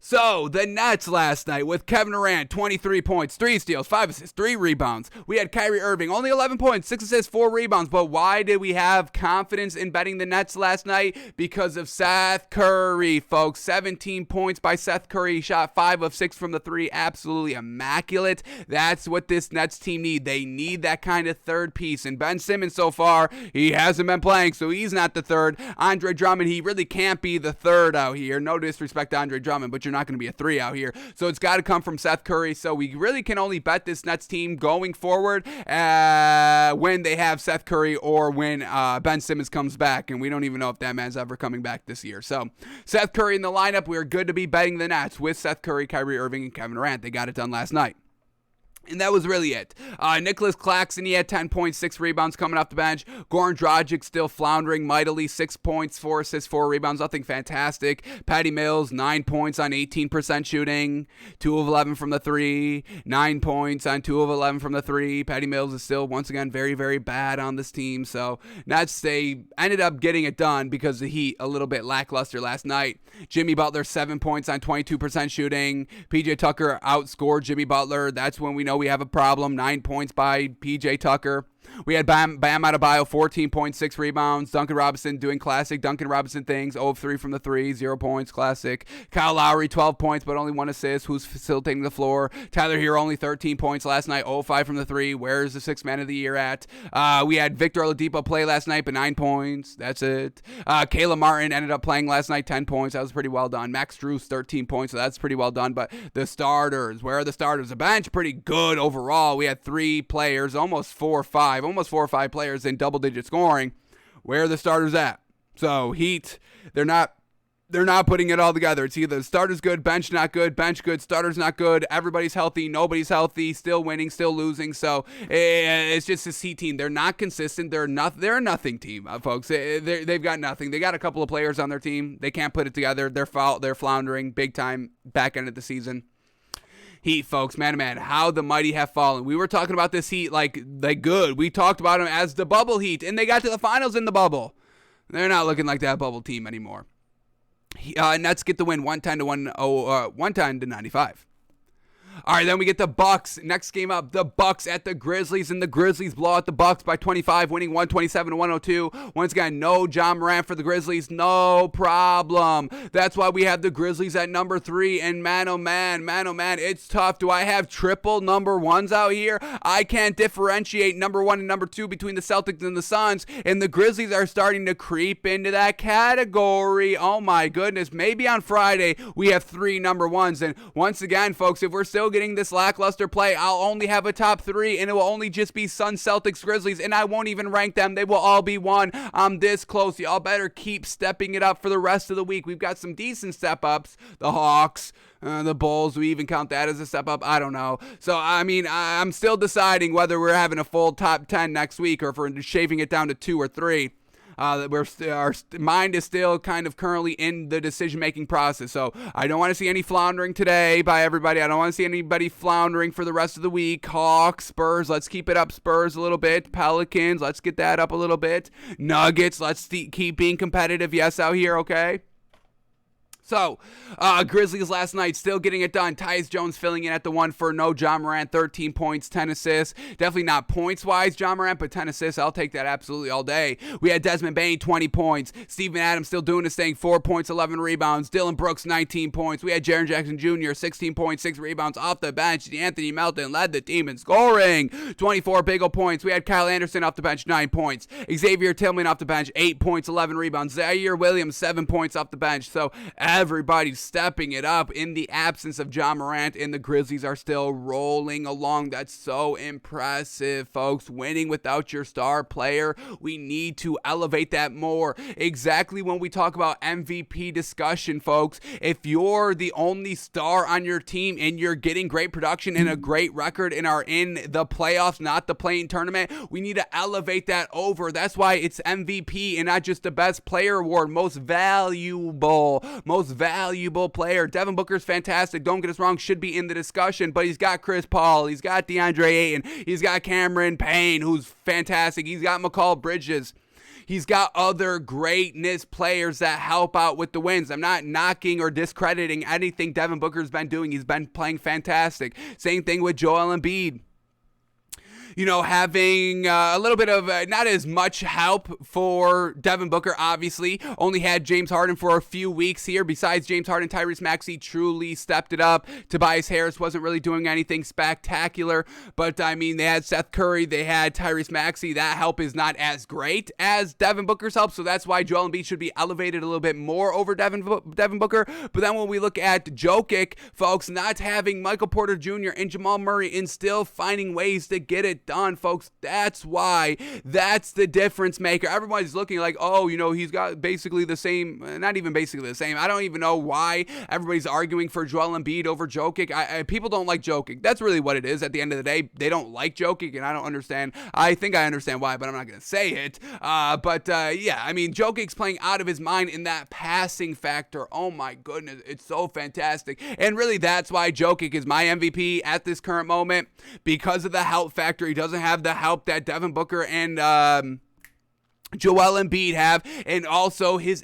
S1: So, the Nets last night with Kevin Durant, 23 points, 3 steals, 5 assists, 3 rebounds. We had Kyrie Irving, only 11 points, 6 assists, 4 rebounds. But why did we have confidence in betting the Nets last night? Because of Seth Curry, folks. 17 points by Seth Curry. He shot 5 of 6 from the 3. Absolutely immaculate. That's what this Nets team need. They need that kind of third piece. And Ben Simmons so far, he hasn't been playing, so he's not the third. Andre Drummond, he really can't be the third out here. No disrespect to Andre Drummond, but you're you're not going to be a 3 out here. So it's got to come from Seth Curry. So we really can only bet this Nets team going forward when they have Seth Curry or when Ben Simmons comes back. And we don't even know if that man's ever coming back this year. So Seth Curry in the lineup. We're good to be betting the Nets with Seth Curry, Kyrie Irving, and Kevin Durant. They got it done last night. And that was really it. Nicholas Claxton, he had 10 points, 6 rebounds coming off the bench. Goran Dragic still floundering mightily, 6 points, 4 assists, 4 rebounds, nothing fantastic. Patty Mills, 9 points on 18% shooting, 2 of 11 from the 3, 9 points on 2 of 11 from the 3. Patty Mills is still, once again, very, very bad on this team. So Nets, they ended up getting it done because the Heat a little bit lackluster last night. Jimmy Butler, 7 points on 22% shooting. PJ Tucker outscored Jimmy Butler. That's when we know we have a problem. 9 points by PJ Tucker. We had Bam Adebayo, 14.6 rebounds. Duncan Robinson doing classic Duncan Robinson things. 0 of 3 from the 3, 0 points, classic. Kyle Lowry, 12 points, but only 1 assist. Who's facilitating the floor? Tyler Hero, only 13 points last night. 0 of 5 from the 3. Where's the 6th man of the year at? We had Victor Oladipo play last night, but 9 points. That's it. Caleb Martin ended up playing last night, 10 points. That was pretty well done. Max Strus, 13 points, so that's pretty well done. But the starters, where are the starters? The bench, pretty good overall. We had 3 players, almost 4 or 5 players in double-digit scoring. Where are the starters at? So Heat, they're not putting it all together. It's either starters good, bench not good, bench good, starters not good. Everybody's healthy, nobody's healthy, still winning, still losing. So it's just this Heat team. They're not consistent. They're a nothing team, folks. They've got nothing. They got a couple of players on their team. They can't put it together. They're floundering big time back end of the season. Heat, folks, man, how the mighty have fallen. We were talking about this Heat like good. We talked about them as the bubble Heat, and they got to the finals in the bubble. They're not looking like that bubble team anymore. Nets get the win 110 to 95. All right, then we get the Bucks. Next game up, the Bucks at the Grizzlies, and the Grizzlies blow out the Bucks by 25, winning 127-102. Once again, no John Morant for the Grizzlies, no problem. That's why we have the Grizzlies at number 3, and man, oh man, it's tough. Do I have triple number 1s out here? I can't differentiate number 1 and number 2 between the Celtics and the Suns, and the Grizzlies are starting to creep into that category. Oh my goodness, maybe on Friday we have 3 number 1s, and once again, folks, if we're still getting this lackluster play, I'll only have a top 3, and it will only just be Suns, Celtics, Grizzlies, and I won't even rank them. They will all be 1. I'm this close. Y'all better keep stepping it up for the rest of the week. We've got some decent step-ups. The Hawks, the Bulls, we even count that as a step-up? I don't know. So, I mean, I'm still deciding whether we're having a full top 10 next week or if we're shaving it down to 2 or 3. Our mind is still kind of currently in the decision-making process. So I don't want to see any floundering today by everybody. I don't want to see anybody floundering for the rest of the week. Hawks, Spurs, let's keep it up. Spurs a little bit. Pelicans, let's get that up a little bit. Nuggets, let's keep being competitive. Yes, out here, okay? So, Grizzlies last night still getting it done. Tyus Jones filling in at the 1 for no John Morant, 13 points, 10 assists. Definitely not points-wise, John Morant, but 10 assists. I'll take that absolutely all day. We had Desmond Bane, 20 points. Steven Adams still doing his thing, 4 points, 11 rebounds. Dylan Brooks, 19 points. We had Jaren Jackson Jr., 16 points, 6 rebounds off the bench. Anthony Melton led the team in scoring, 24 big ol' points. We had Kyle Anderson off the bench, 9 points. Xavier Tillman off the bench, 8 points, 11 rebounds. Zaire Williams, 7 points off the bench. So, everybody's stepping it up in the absence of John Morant, and the Grizzlies are still rolling along. That's so impressive, folks. Winning without your star player, we need to elevate that more. Exactly when we talk about MVP discussion, folks, if you're the only star on your team and you're getting great production and a great record and are in the playoffs, not the play-in tournament, we need to elevate that over. That's why it's MVP and not just the best player award, most valuable player. Devin Booker's fantastic. Don't get us wrong, should be in the discussion, but he's got Chris Paul, he's got DeAndre Ayton, he's got Cameron Payne, who's fantastic, he's got McCall Bridges. He's got other greatness players that help out with the wins. I'm not knocking or discrediting anything Devin Booker's been doing. He's been playing fantastic. Same thing with Joel Embiid. having a little bit of not as much help for Devin Booker, obviously. Only had James Harden for a few weeks here. Besides James Harden, Tyrese Maxey truly stepped it up. Tobias Harris wasn't really doing anything spectacular, but they had Seth Curry, they had Tyrese Maxey. That help is not as great as Devin Booker's help, so that's why Joel Embiid should be elevated a little bit more over Devin Booker. But then when we look at Jokic, folks, not having Michael Porter Jr. and Jamal Murray and still finding ways to get it done, folks, that's why. That's the difference maker. Everybody's looking like, he's got basically the same, not even basically the same. I don't even know why everybody's arguing for Joel Embiid over Jokic. People don't like Jokic. That's really what it is at the end of the day. They don't like Jokic, and I don't understand. I think I understand why, but I'm not going to say it. Jokic's playing out of his mind in that passing factor. Oh my goodness, it's so fantastic. And really, that's why Jokic is my MVP at this current moment, because of the help factor. He doesn't have the help that Devin Booker and Joel Embiid have, and also his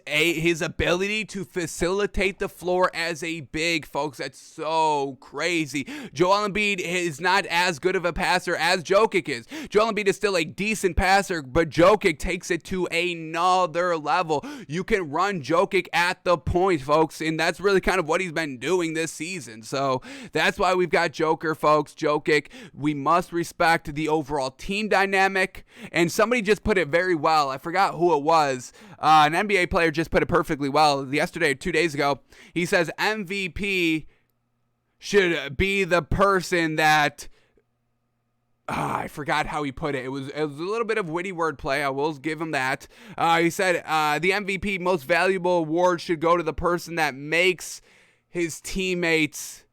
S1: ability to facilitate the floor as a big, folks. That's so crazy. Joel Embiid is not as good of a passer as Jokic is. Joel Embiid is still a decent passer, but Jokic takes it to another level. You can run Jokic at the point, folks, and that's really kind of what he's been doing this season. So that's why we've got Jokic. We must respect the overall team dynamic, and somebody just put it very well. I forgot who it was. An NBA player just put it perfectly well yesterday or 2 days ago. He says MVP should be the person that I forgot how he put it. It was a little bit of witty wordplay. I will give him that. He said the MVP most valuable award should go to the person that makes his teammates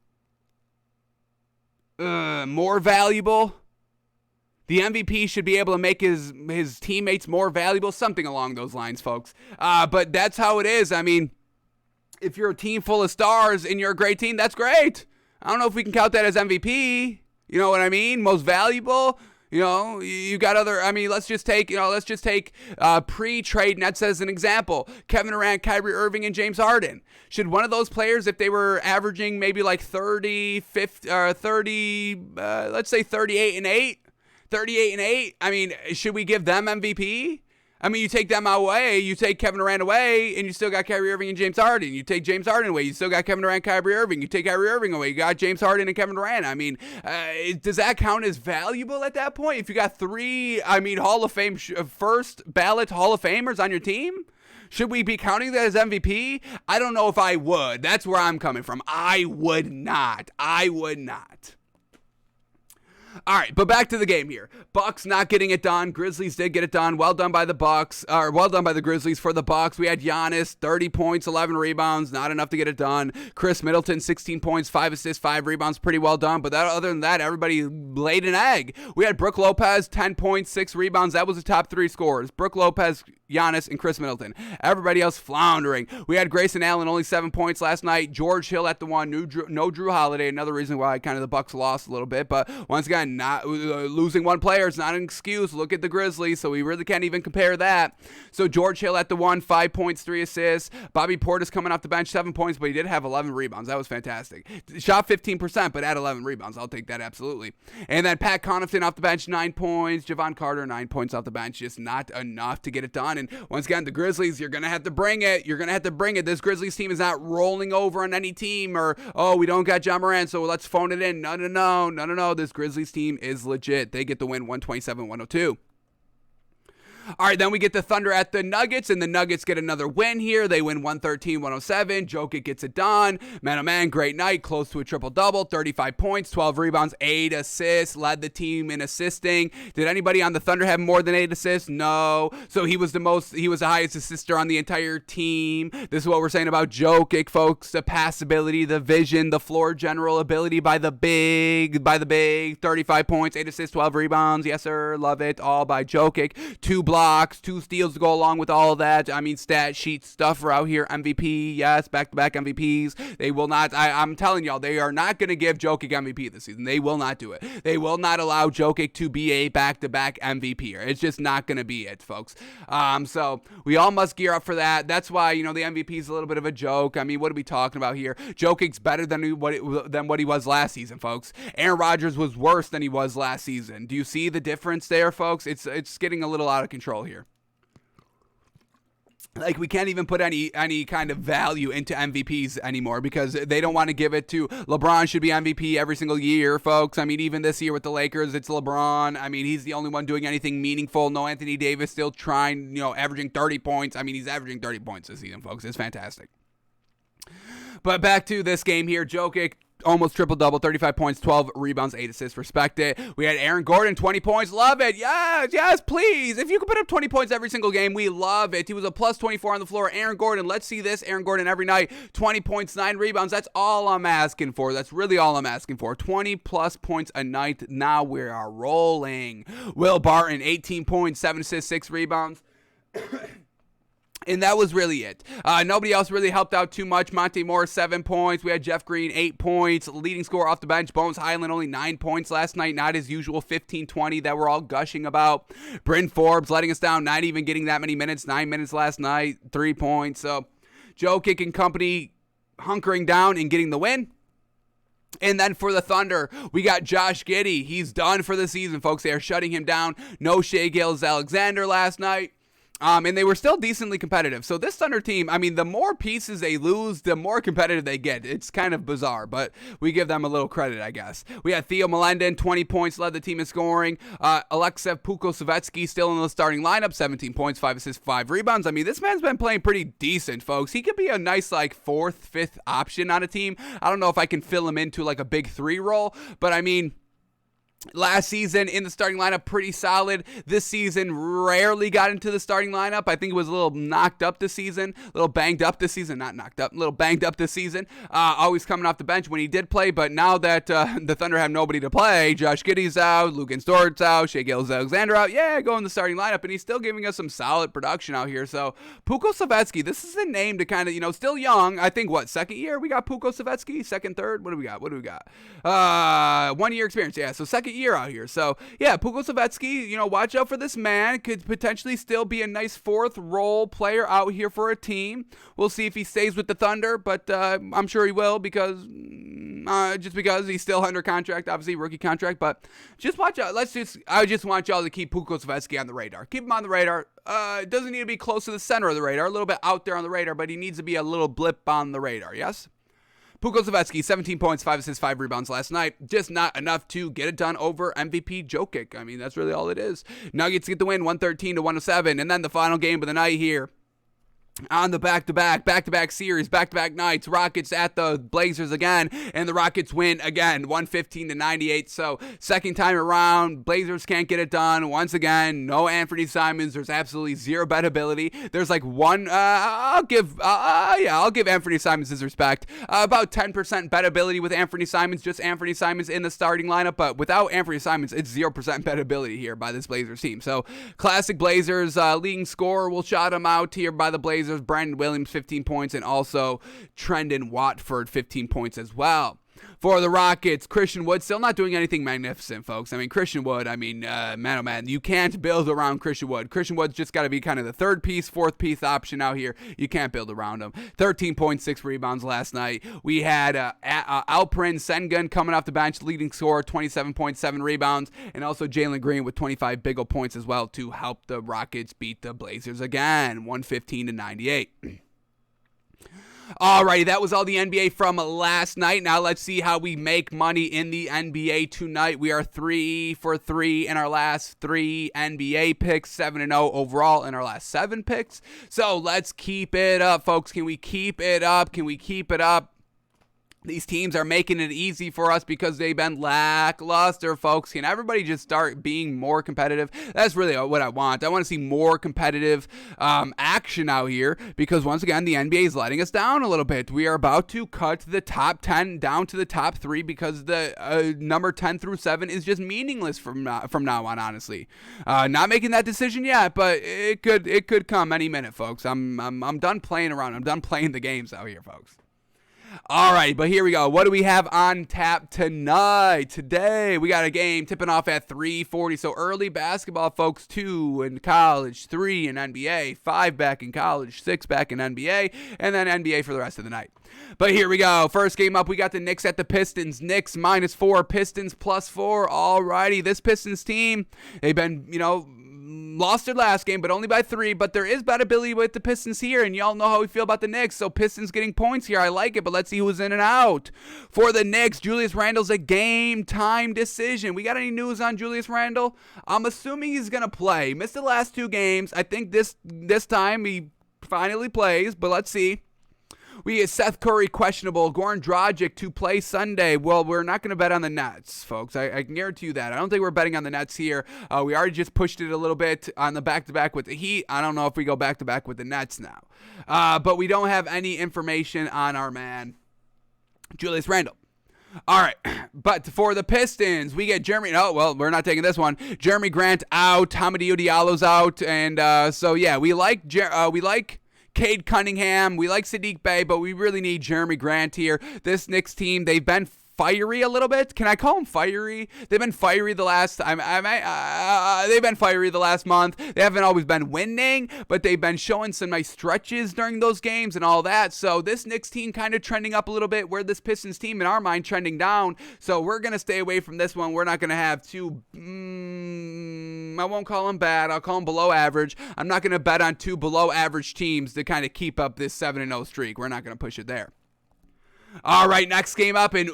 S1: more valuable. The MVP should be able to make his teammates more valuable, something along those lines, folks. But that's how it is. If you're a team full of stars and you're a great team, that's great. I don't know if we can count that as MVP. You know what I mean? Most valuable. You got other. Let's just take pre-trade Nets as an example. Kevin Durant, Kyrie Irving, and James Harden. Should one of those players, if they were averaging maybe like 30, 50, 30, let's say 38 and 8. Should we give them MVP? You take them away, you take Kevin Durant away, and you still got Kyrie Irving and James Harden. You take James Harden away, you still got Kevin Durant, Kyrie Irving. You take Kyrie Irving away, you got James Harden and Kevin Durant. Does that count as valuable at that point? If you got three, Hall of Fame, first ballot Hall of Famers on your team? Should we be counting that as MVP? I don't know if I would. That's where I'm coming from. I would not. All right, but back to the game here. Bucks not getting it done. Grizzlies did get it done. Well done by the Bucks, or well done by the Grizzlies. For the Bucks, we had Giannis, 30 points, 11 rebounds, not enough to get it done. Chris Middleton, 16 points, 5 assists, 5 rebounds, pretty well done. But other than that, everybody laid an egg. We had Brook Lopez, 10 points, 6 rebounds. That was the top 3 scorers. Brook Lopez, Giannis, and Chris Middleton. Everybody else floundering. We had Grayson Allen, only 7 points last night. George Hill at the 1. No Drew Holiday. Another reason why kind of the Bucks lost a little bit. But once again, not losing one player is not an excuse. Look at the Grizzlies, so we really can't even compare that. So George Hill at the 1, 5 points, 3 assists. Bobby Portis coming off the bench, 7 points, but he did have 11 rebounds. That was fantastic. Shot 15%, but had 11 rebounds. I'll take that absolutely. And then Pat Connaughton off the bench, 9 points. Javon Carter, 9 points off the bench. Just not enough to get it done. And once again, the Grizzlies, you're going to have to bring it. This Grizzlies team is not rolling over on any team or, we don't got Ja Morant, so let's phone it in. No. This Grizzlies team is legit. They get the win 127-102. All right, then we get the Thunder at the Nuggets, and the Nuggets get another win here. They win 113-107. Jokic gets it done. Man, great night. Close to a triple-double. 35 points, 12 rebounds, 8 assists. Led the team in assisting. Did anybody on the Thunder have more than 8 assists? No. So he was the highest assister on the entire team. This is what we're saying about Jokic, folks. The passability, the vision, the floor general ability by the big. 35 points, 8 assists, 12 rebounds. Yes, sir. Love it. All by Jokic. 2 blocks blocks, 2 steals to go along with all of that. I mean, stat sheet stuff out here. MVP, yes, back-to-back MVPs. They will not, I'm telling y'all, they are not going to give Jokic MVP this season. They will not do it. They will not allow Jokic to be a back-to-back MVP. It's just not going to be it, folks. So we all must gear up for that. That's why, the MVP is a little bit of a joke. I mean, what are we talking about here? Jokic's better than what he was last season, folks. Aaron Rodgers was worse than he was last season. Do you see the difference there, folks? It's getting a little out of control here. Like, we can't even put any kind of value into MVPs anymore because they don't want to give it to LeBron. Should be MVP every single year, folks. I mean, even this year with the Lakers, it's LeBron. I mean, he's the only one doing anything meaningful. No Anthony Davis, still trying, averaging 30 points. I mean, he's averaging 30 points this season, folks. It's fantastic. But back to this game here, Jokic. Almost triple-double, 35 points, 12 rebounds, 8 assists, respect it. We had Aaron Gordon, 20 points, love it. Yes, please. If you could put up 20 points every single game, we love it. He was a plus 24 on the floor. Aaron Gordon, let's see this. Aaron Gordon every night, 20 points, 9 rebounds. That's all I'm asking for. That's really all I'm asking for. 20-plus points a night. Now we are rolling. Will Barton, 18 points, 7 assists, 6 rebounds. And that was really it. Nobody else really helped out too much. Monte Morris, 7 points. We had Jeff Green, 8 points. Leading scorer off the bench, Bones Highland, only 9 points last night. Not his usual 15-20 that we're all gushing about. Bryn Forbes letting us down, not even getting that many minutes. 9 minutes last night, 3 points. So Jokic and company hunkering down and getting the win. And then for the Thunder, we got Josh Giddey. He's done for the season, folks. They are shutting him down. No Shai Gilgeous-Alexander last night. And they were still decently competitive. So this Thunder team, I mean, the more pieces they lose, the more competitive they get. It's kind of bizarre, but we give them a little credit, I guess. We had Theo Melendon, 20 points, led the team in scoring. Alexei Pukosevetsky still in the starting lineup, 17 points, 5 assists, 5 rebounds. I mean, this man's been playing pretty decent, folks. He could be a nice, 4th, 5th option on a team. I don't know if I can fill him into, a big 3 role, but I mean, last season in the starting lineup, pretty solid. This season, rarely got into the starting lineup. I think it was a little knocked up this season, a little banged up this season. Not knocked up, a little banged up this season. Always coming off the bench when he did play, but now that the Thunder have nobody to play, Josh Giddey's out, Luguentz Dort's out, Shai Gilgeous-Alexander out, go in the starting lineup, and he's still giving us some solid production out here. So, Pukosevetsky, this is a name to kind of, still young. I think, second year we got Pukosevetsky? Second, third? What do we got? 1 year experience, so second year out here. So, Pukosevetsky, watch out for this man. Could potentially still be a nice 4th role player out here for a team. We'll see if he stays with the Thunder, but I'm sure he will because he's still under contract, obviously rookie contract, but just watch out. I just want y'all to keep Pukosevetsky on the radar. Keep him on the radar. It doesn't need to be close to the center of the radar, a little bit out there on the radar, but he needs to be a little blip on the radar, yes? Pukosevetsky, 17 points, 5 assists, 5 rebounds last night. Just not enough to get it done over MVP Jokic. I mean, that's really all it is. Nuggets get the win, 113-107. And then the final game of the night here. On the back-to-back series, back-to-back nights, Rockets at the Blazers again, and the Rockets win again, 115-98. So, second time around, Blazers can't get it done. Once again, no Anthony Simons. There's absolutely zero bettability. There's one, I'll give Anthony Simons his respect. About 10% bettability with Anthony Simons, just Anthony Simons in the starting lineup, but without Anthony Simons, it's 0% bettability here by this Blazers team. So, classic Blazers, leading scorer will shout him out here by the Blazers. Brandon Williams, 15 points, and also Trendon Watford, 15 points as well. For the Rockets, Christian Wood still not doing anything magnificent, folks. I mean, Christian Wood, man, oh man, you can't build around Christian Wood. Christian Wood's just got to be kind of the 3rd piece, 4th piece option out here. You can't build around him. 13.6 rebounds last night. We had Alperen Sengun coming off the bench, leading scorer, 27.7 rebounds, and also Jalen Green with 25 big ol' points as well to help the Rockets beat the Blazers again, 115-98. Alrighty, that was all the NBA from last night. Now let's see how we make money in the NBA tonight. We are 3 for 3 in our last 3 NBA picks, 7-0 overall in our last 7 picks. So let's keep it up, folks. Can we keep it up? These teams are making it easy for us because they've been lackluster, folks. Can everybody just start being more competitive? That's really what I want. I want to see more competitive action out here because, once again, the NBA is letting us down a little bit. We are about to cut the top 10 down to the top 3 because the number 10 through 7 is just meaningless from now on, honestly. Not making that decision yet, but it could come any minute, folks. I'm done playing around. I'm done playing the games out here, folks. All right, but here we go. What do we have on tap tonight? Today, we got a game tipping off at 3:40. So early basketball, folks. 2 in college, 3 in NBA, 5 back in college, 6 back in NBA, and then NBA for the rest of the night. But here we go. First game up, we got the Knicks at the Pistons. Knicks -4, Pistons +4. All righty, this Pistons team, they've been, lost their last game, but only by 3. But there is bettability with the Pistons here, and y'all know how we feel about the Knicks. So Pistons getting points here. I like it, but let's see who's in and out. For the Knicks, Julius Randle's a game-time decision. We got any news on Julius Randle? I'm assuming he's going to play. Missed the last 2 games. I think this time he finally plays, but let's see. We get Seth Curry questionable, Goran Dragic to play Sunday. Well, we're not going to bet on the Nets, folks. I can guarantee you that. I don't think we're betting on the Nets here. We already just pushed it a little bit on the back-to-back with the Heat. I don't know if we go back-to-back with the Nets now. But we don't have any information on our man, Julius Randle. All right, but for the Pistons, we get Jeremy. Oh, well, we're not taking this one. Jeremy Grant out. Hamidou Diallo's out. And so, yeah, we like Cade Cunningham, we like Sadiq Bey, but we really need Jeremy Grant here. This Knicks team, they've been fiery a little bit. Can I call them fiery? They've been fiery the last time. They've been fiery the last month. They haven't always been winning, but they've been showing some nice stretches during those games and all that. So this Knicks team kind of trending up a little bit, where this Pistons team, in our mind, trending down. So we're going to stay away from this one. We're not going to have two, I won't call them bad. I'll call them below average. I'm not going to bet on 2 below average teams to kind of keep up this 7-0 streak. We're not going to push it there. All right, next game up, and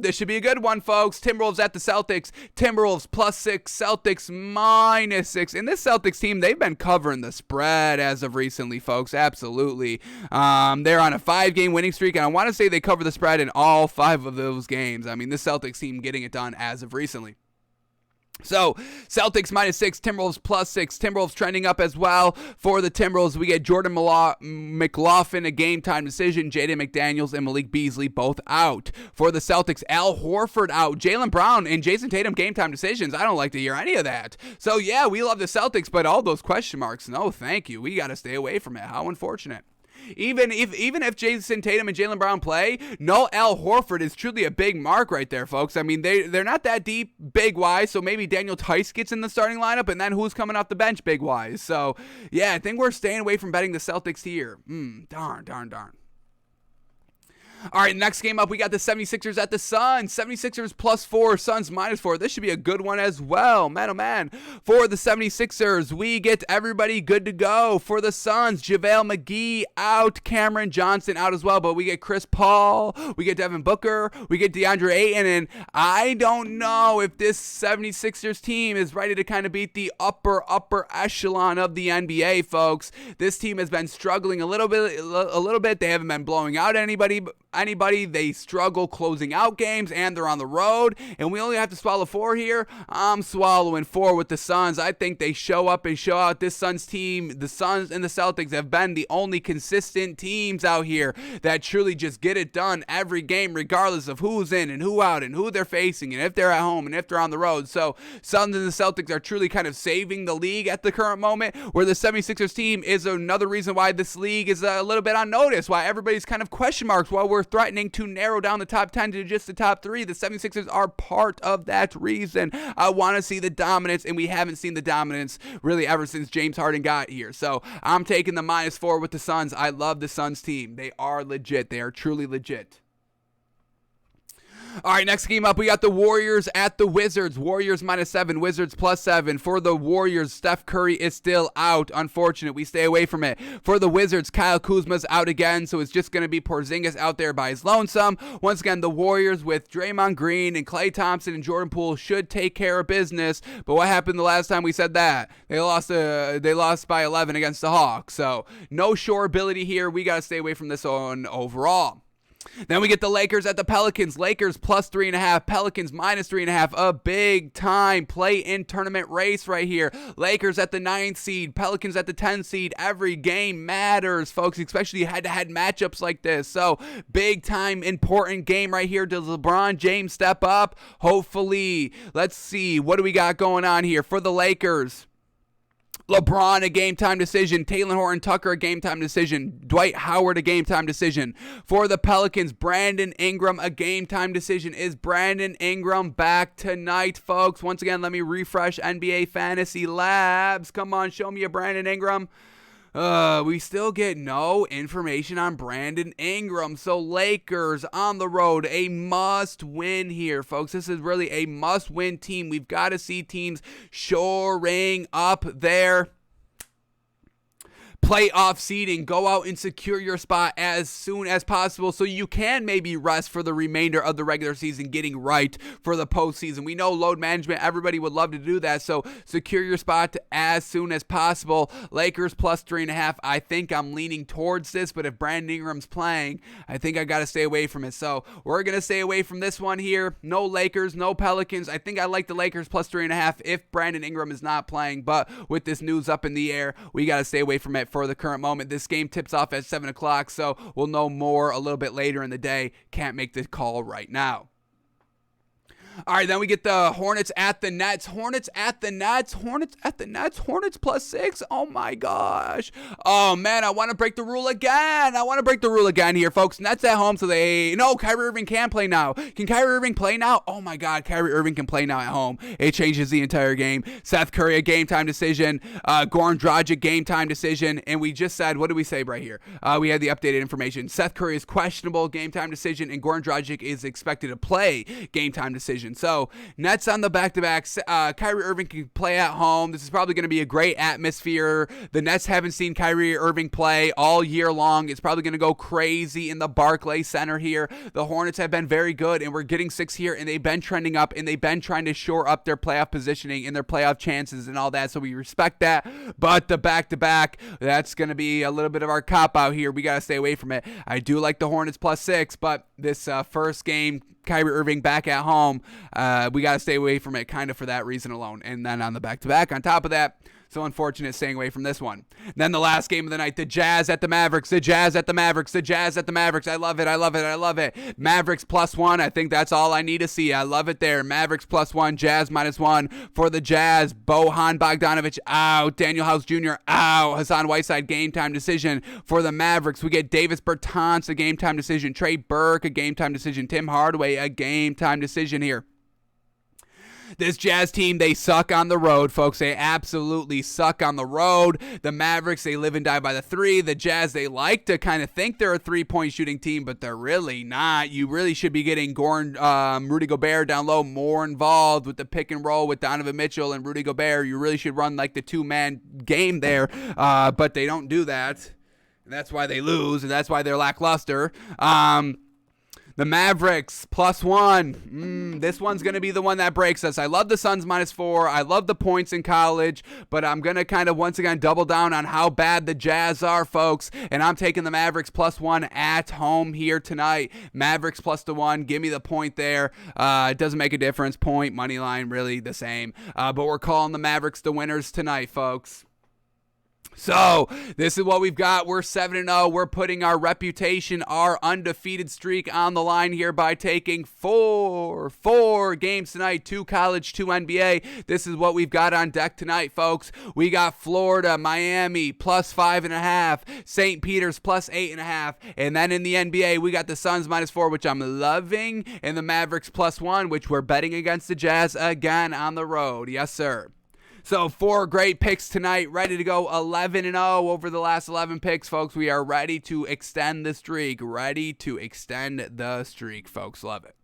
S1: this should be a good one, folks. Timberwolves at the Celtics. Timberwolves +6, Celtics -6. And this Celtics team, they've been covering the spread as of recently, folks. Absolutely. They're on a 5-game winning streak, and I want to say they cover the spread in all 5 of those games. I mean, this Celtics team getting it done as of recently. So, Celtics -6, Timberwolves +6. Timberwolves trending up as well. For the Timberwolves, we get Jordan McLaughlin, a game-time decision. Jaden McDaniels and Malik Beasley both out. For the Celtics, Al Horford out. Jaylen Brown and Jason Tatum game-time decisions. I don't like to hear any of that. So, yeah, we love the Celtics, but all those question marks, no thank you. We got to stay away from it. How unfortunate. Even if Jason Tatum and Jaylen Brown play, no Al Horford is truly a big mark right there, folks. I mean, they're not that deep big-wise, so maybe Daniel Tice gets in the starting lineup, and then who's coming off the bench big-wise? So, yeah, I think we're staying away from betting the Celtics here. Darn. All right, next game up, we got the 76ers at the Suns. 76ers +4, Suns -4. This should be a good one as well. Man, oh man. For the 76ers, we get everybody good to go. For the Suns, JaVale McGee out, Cameron Johnson out as well. But we get Chris Paul, we get Devin Booker, we get DeAndre Ayton. And I don't know if this 76ers team is ready to kind of beat the upper echelon of the NBA, folks. This team has been struggling a little bit. They haven't been blowing out anybody. They struggle closing out games, and they're on the road, and we only have to swallow 4 here. I'm swallowing 4 with the Suns. I think they show up and show out. This Suns team, the Suns and the Celtics have been the only consistent teams out here that truly just get it done every game, regardless of who's in and who out and who they're facing and if they're at home and if they're on the road. So Suns and the Celtics are truly kind of saving the league at the current moment, where the 76ers team is another reason why this league is a little bit on notice, why everybody's kind of question marks, while we're threatening to narrow down the top 10 to just the top 3. The 76ers are part of that reason. I want to see the dominance, and we haven't seen the dominance really ever since James Harden got here. So I'm taking the -4 with the Suns. I love the Suns team. They are legit. They are truly legit. All right, next game up, we got the Warriors at the Wizards. Warriors -7, Wizards +7. For the Warriors, Steph Curry is still out. Unfortunate. We stay away from it. For the Wizards, Kyle Kuzma's out again, so it's just going to be Porzingis out there by his lonesome. Once again, the Warriors with Draymond Green and Klay Thompson and Jordan Poole should take care of business. But what happened the last time we said that? They lost by 11 against the Hawks. So no sure ability here. We got to stay away from this one overall. Then we get the Lakers at the Pelicans. Lakers plus 3.5. Pelicans minus 3.5. A big time play-in tournament race right here. Lakers at the 9th seed. Pelicans at the 10th seed. Every game matters, folks, especially head-to-head matchups like this. So big time important game right here. Does LeBron James step up? Hopefully. Let's see. What do we got going on here for the Lakers? LeBron, a game-time decision. Talen Horton-Tucker, a game-time decision. Dwight Howard, a game-time decision. For the Pelicans, Brandon Ingram, a game-time decision. Is Brandon Ingram back tonight, folks? Once again, let me refresh NBA Fantasy Labs. Come on, show me a Brandon Ingram. We still get no information on Brandon Ingram. So Lakers on the road, a must win here, folks. This is really a must win team. We've got to see teams shoring up their playoff seeding. Go out and secure your spot as soon as possible so you can maybe rest for the remainder of the regular season, getting right for the postseason. We know load management, everybody would love to do that, so secure your spot as soon as possible. Lakers plus 3.5. I think I'm leaning towards this, but if Brandon Ingram's playing, I think I got to stay away from it. So we're going to stay away from this one here. No Lakers, no Pelicans. I think I like the Lakers plus 3.5 if Brandon Ingram is not playing, but with this news up in the air, we got to stay away from it for the current moment. This game tips off at 7 o'clock, so we'll know more a little bit later in the day. Can't make the call right now. All right, then we get the Hornets at the Nets. Hornets at the Nets. Hornets at the Nets. Hornets plus 6. Oh, my gosh. Oh, man, I want to break the rule again. I want to break the rule again here, folks. Nets at home, so no, Kyrie Irving can play now. Can Kyrie Irving play now? Oh, my God, Kyrie Irving can play now at home. It changes the entire game. Seth Curry, a game-time decision. Goran Dragic, game-time decision. And we just said, what did we say right here? We had the updated information. Seth Curry is questionable, game-time decision, and Goran Dragic is expected to play, game-time decision. So Nets on the back-to-back. Kyrie Irving can play at home. This is probably going to be a great atmosphere. The Nets haven't seen Kyrie Irving play all year long. It's probably going to go crazy in the Barclays Center here. The Hornets have been very good, and we're getting 6 here, and they've been trending up, and they've been trying to shore up their playoff positioning and their playoff chances and all that, so we respect that. But the back-to-back, that's going to be a little bit of our cop-out here. We got to stay away from it. I do like the Hornets plus 6, but this first game, Kyrie Irving back at home, we got to stay away from it kind of for that reason alone. And then on the back-to-back, on top of that, so unfortunate staying away from this one. Then the last game of the night, the Jazz at the Mavericks, the Jazz at the Mavericks, the Jazz at the Mavericks. I love it, I love it, I love it. Mavericks plus 1, I think that's all I need to see. I love it there. Mavericks plus 1, Jazz minus 1. For the Jazz, Bojan Bogdanovic out, Daniel House Jr. out, Hassan Whiteside game-time decision. For the Mavericks, we get Davis Bertans, a game-time decision. Trey Burke, a game-time decision. Tim Hardaway, a game-time decision here. This Jazz team, they suck on the road, folks. They absolutely suck on the road. The Mavericks, they live and die by the 3. The Jazz, they like to kind of think they're a 3-point shooting team, but they're really not. You really should be getting Rudy Gobert down low more involved with the pick and roll with Donovan Mitchell and Rudy Gobert. You really should run like the 2-man game there, but they don't do that. And that's why they lose, and that's why they're lackluster. The Mavericks, plus 1. This one's going to be the one that breaks us. I love the Suns minus 4. I love the points in college, but I'm going to kind of once again double down on how bad the Jazz are, folks, and I'm taking the Mavericks plus 1 at home here tonight. Mavericks plus the 1. Give me the point there. It doesn't make a difference. Point, money line, really the same. But we're calling the Mavericks the winners tonight, folks. So, this is what we've got. We're 7-0. We're putting our reputation, our undefeated streak on the line here by taking four games tonight, 2 college, 2 NBA. This is what we've got on deck tonight, folks. We got Florida, Miami, plus 5.5. St. Peter's, plus 8.5. And then in the NBA, we got the Suns, minus 4, which I'm loving, and the Mavericks, plus 1, which we're betting against the Jazz again on the road. Yes, sir. So 4 great picks tonight, ready to go 11-0 over the last 11 picks, folks. We are ready to extend the streak, folks. Love it.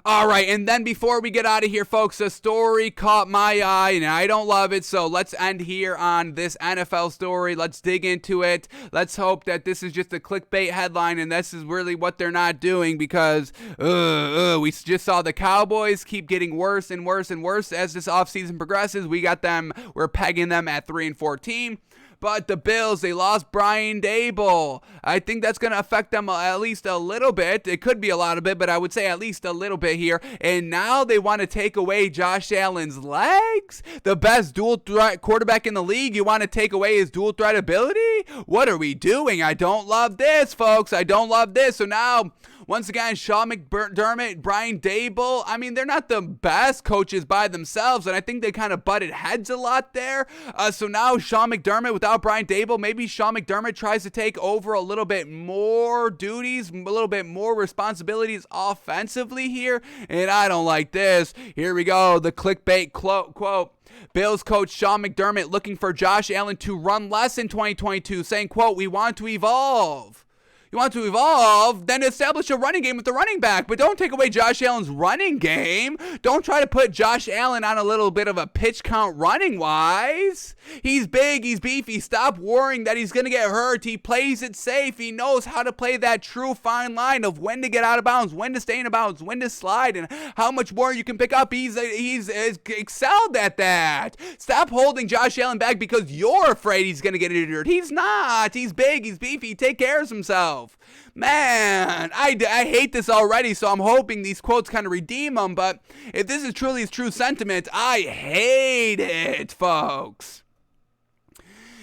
S1: All right, and then before we get out of here, folks, a story caught my eye, and I don't love it, so let's end here on this NFL story. Let's dig into it. Let's hope that this is just a clickbait headline, and this is really what they're not doing, because we just saw the Cowboys keep getting worse and worse and worse as this offseason progresses. We're pegging them at 3-14. But the Bills, they lost Brian Daboll. I think that's going to affect them at least a little bit. It could be a lot of it, but I would say at least a little bit here. And now they want to take away Josh Allen's legs? The best dual threat quarterback in the league, you want to take away his dual threat ability? What are we doing? I don't love this, folks. I don't love this. So now, once again, Sean McDermott, Brian Daboll, I mean, they're not the best coaches by themselves, and I think they kind of butted heads a lot there. So now Sean McDermott without Brian Daboll, maybe Sean McDermott tries to take over a little bit more duties, a little bit more responsibilities offensively here, and I don't like this. Here we go, the clickbait quote. Bills coach Sean McDermott looking for Josh Allen to run less in 2022, saying, quote, "We want to evolve." You want to evolve, then establish a running game with the running back. But don't take away Josh Allen's running game. Don't try to put Josh Allen on a little bit of a pitch count running-wise. He's big, he's beefy. Stop worrying that he's going to get hurt. He plays it safe. He knows how to play that true fine line of when to get out of bounds, when to stay in bounds, when to slide, and how much more you can pick up. He's excelled at that. Stop holding Josh Allen back because you're afraid he's going to get injured. He's not. He's big, he's beefy. He takes care of himself. Man, I hate this already, so I'm hoping these quotes kind of redeem them, but if this is truly his true sentiment, I hate it, folks.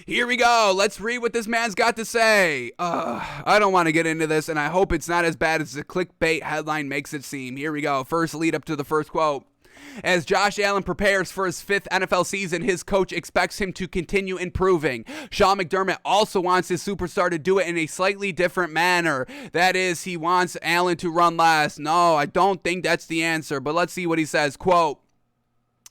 S1: Here we go. Let's read what this man's got to say. I don't want to get into this, and I hope it's not as bad as the clickbait headline makes it seem. Here we go. First lead up to the first quote. As Josh Allen prepares for his 5th NFL season, his coach expects him to continue improving. Sean McDermott also wants his superstar to do it in a slightly different manner. That is, he wants Allen to run less. No, I don't think that's the answer, but let's see what he says. Quote,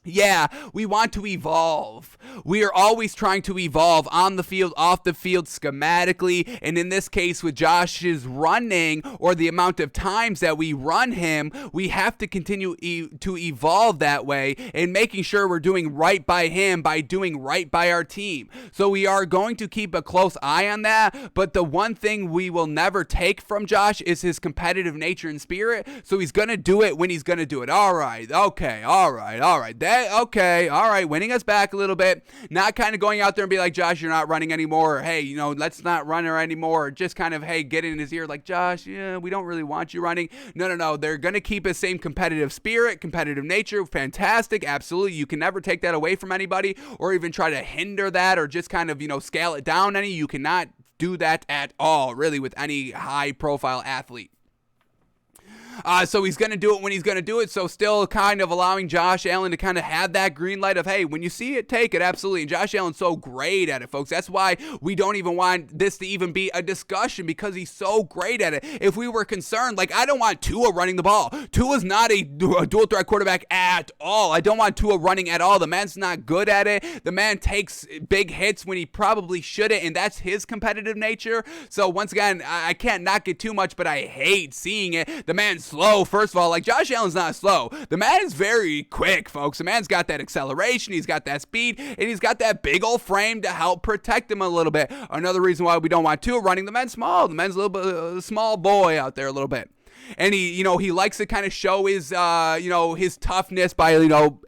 S1: "Yeah, we want to evolve. We are always trying to evolve on the field, off the field, schematically, and in this case with Josh's running or the amount of times that we run him, we have to continue to evolve that way and making sure we're doing right by him by doing right by our team. So we are going to keep a close eye on that, but the one thing we will never take from Josh is his competitive nature and spirit, so he's going to do it when he's going to do it." All right, okay, all right. Okay, all right, winning us back a little bit, not kind of going out there and be like, "Josh, you're not running anymore," or, "Hey, let's not run her anymore," or just kind of, hey, get in his ear like, "Josh, yeah, we don't really want you running." No, they're going to keep his same competitive spirit, competitive nature, fantastic, absolutely. You can never take that away from anybody or even try to hinder that or just kind of, scale it down any. You cannot do that at all, really, with any high-profile athlete. So he's going to do it when he's going to do it. So still kind of allowing Josh Allen to kind of have that green light of, hey, when you see it, take it. Absolutely. And Josh Allen's so great at it, folks. That's why we don't even want this to even be a discussion because he's so great at it. If we were concerned, like, I don't want Tua running the ball. Tua's not a dual threat quarterback at all. I don't want Tua running at all. The man's not good at it. The man takes big hits when he probably shouldn't, and that's his competitive nature. So once again, I can't knock it too much, but I hate seeing it. The man's slow, first of all. Like, Josh Allen's not slow. The man is very quick, folks. The man's got that acceleration, he's got that speed, and he's got that big old frame to help protect him a little bit. Another reason why we don't want Tua running, the man's small. The man's a little bit a small boy out there a little bit. And he likes to kind of show his, his toughness by,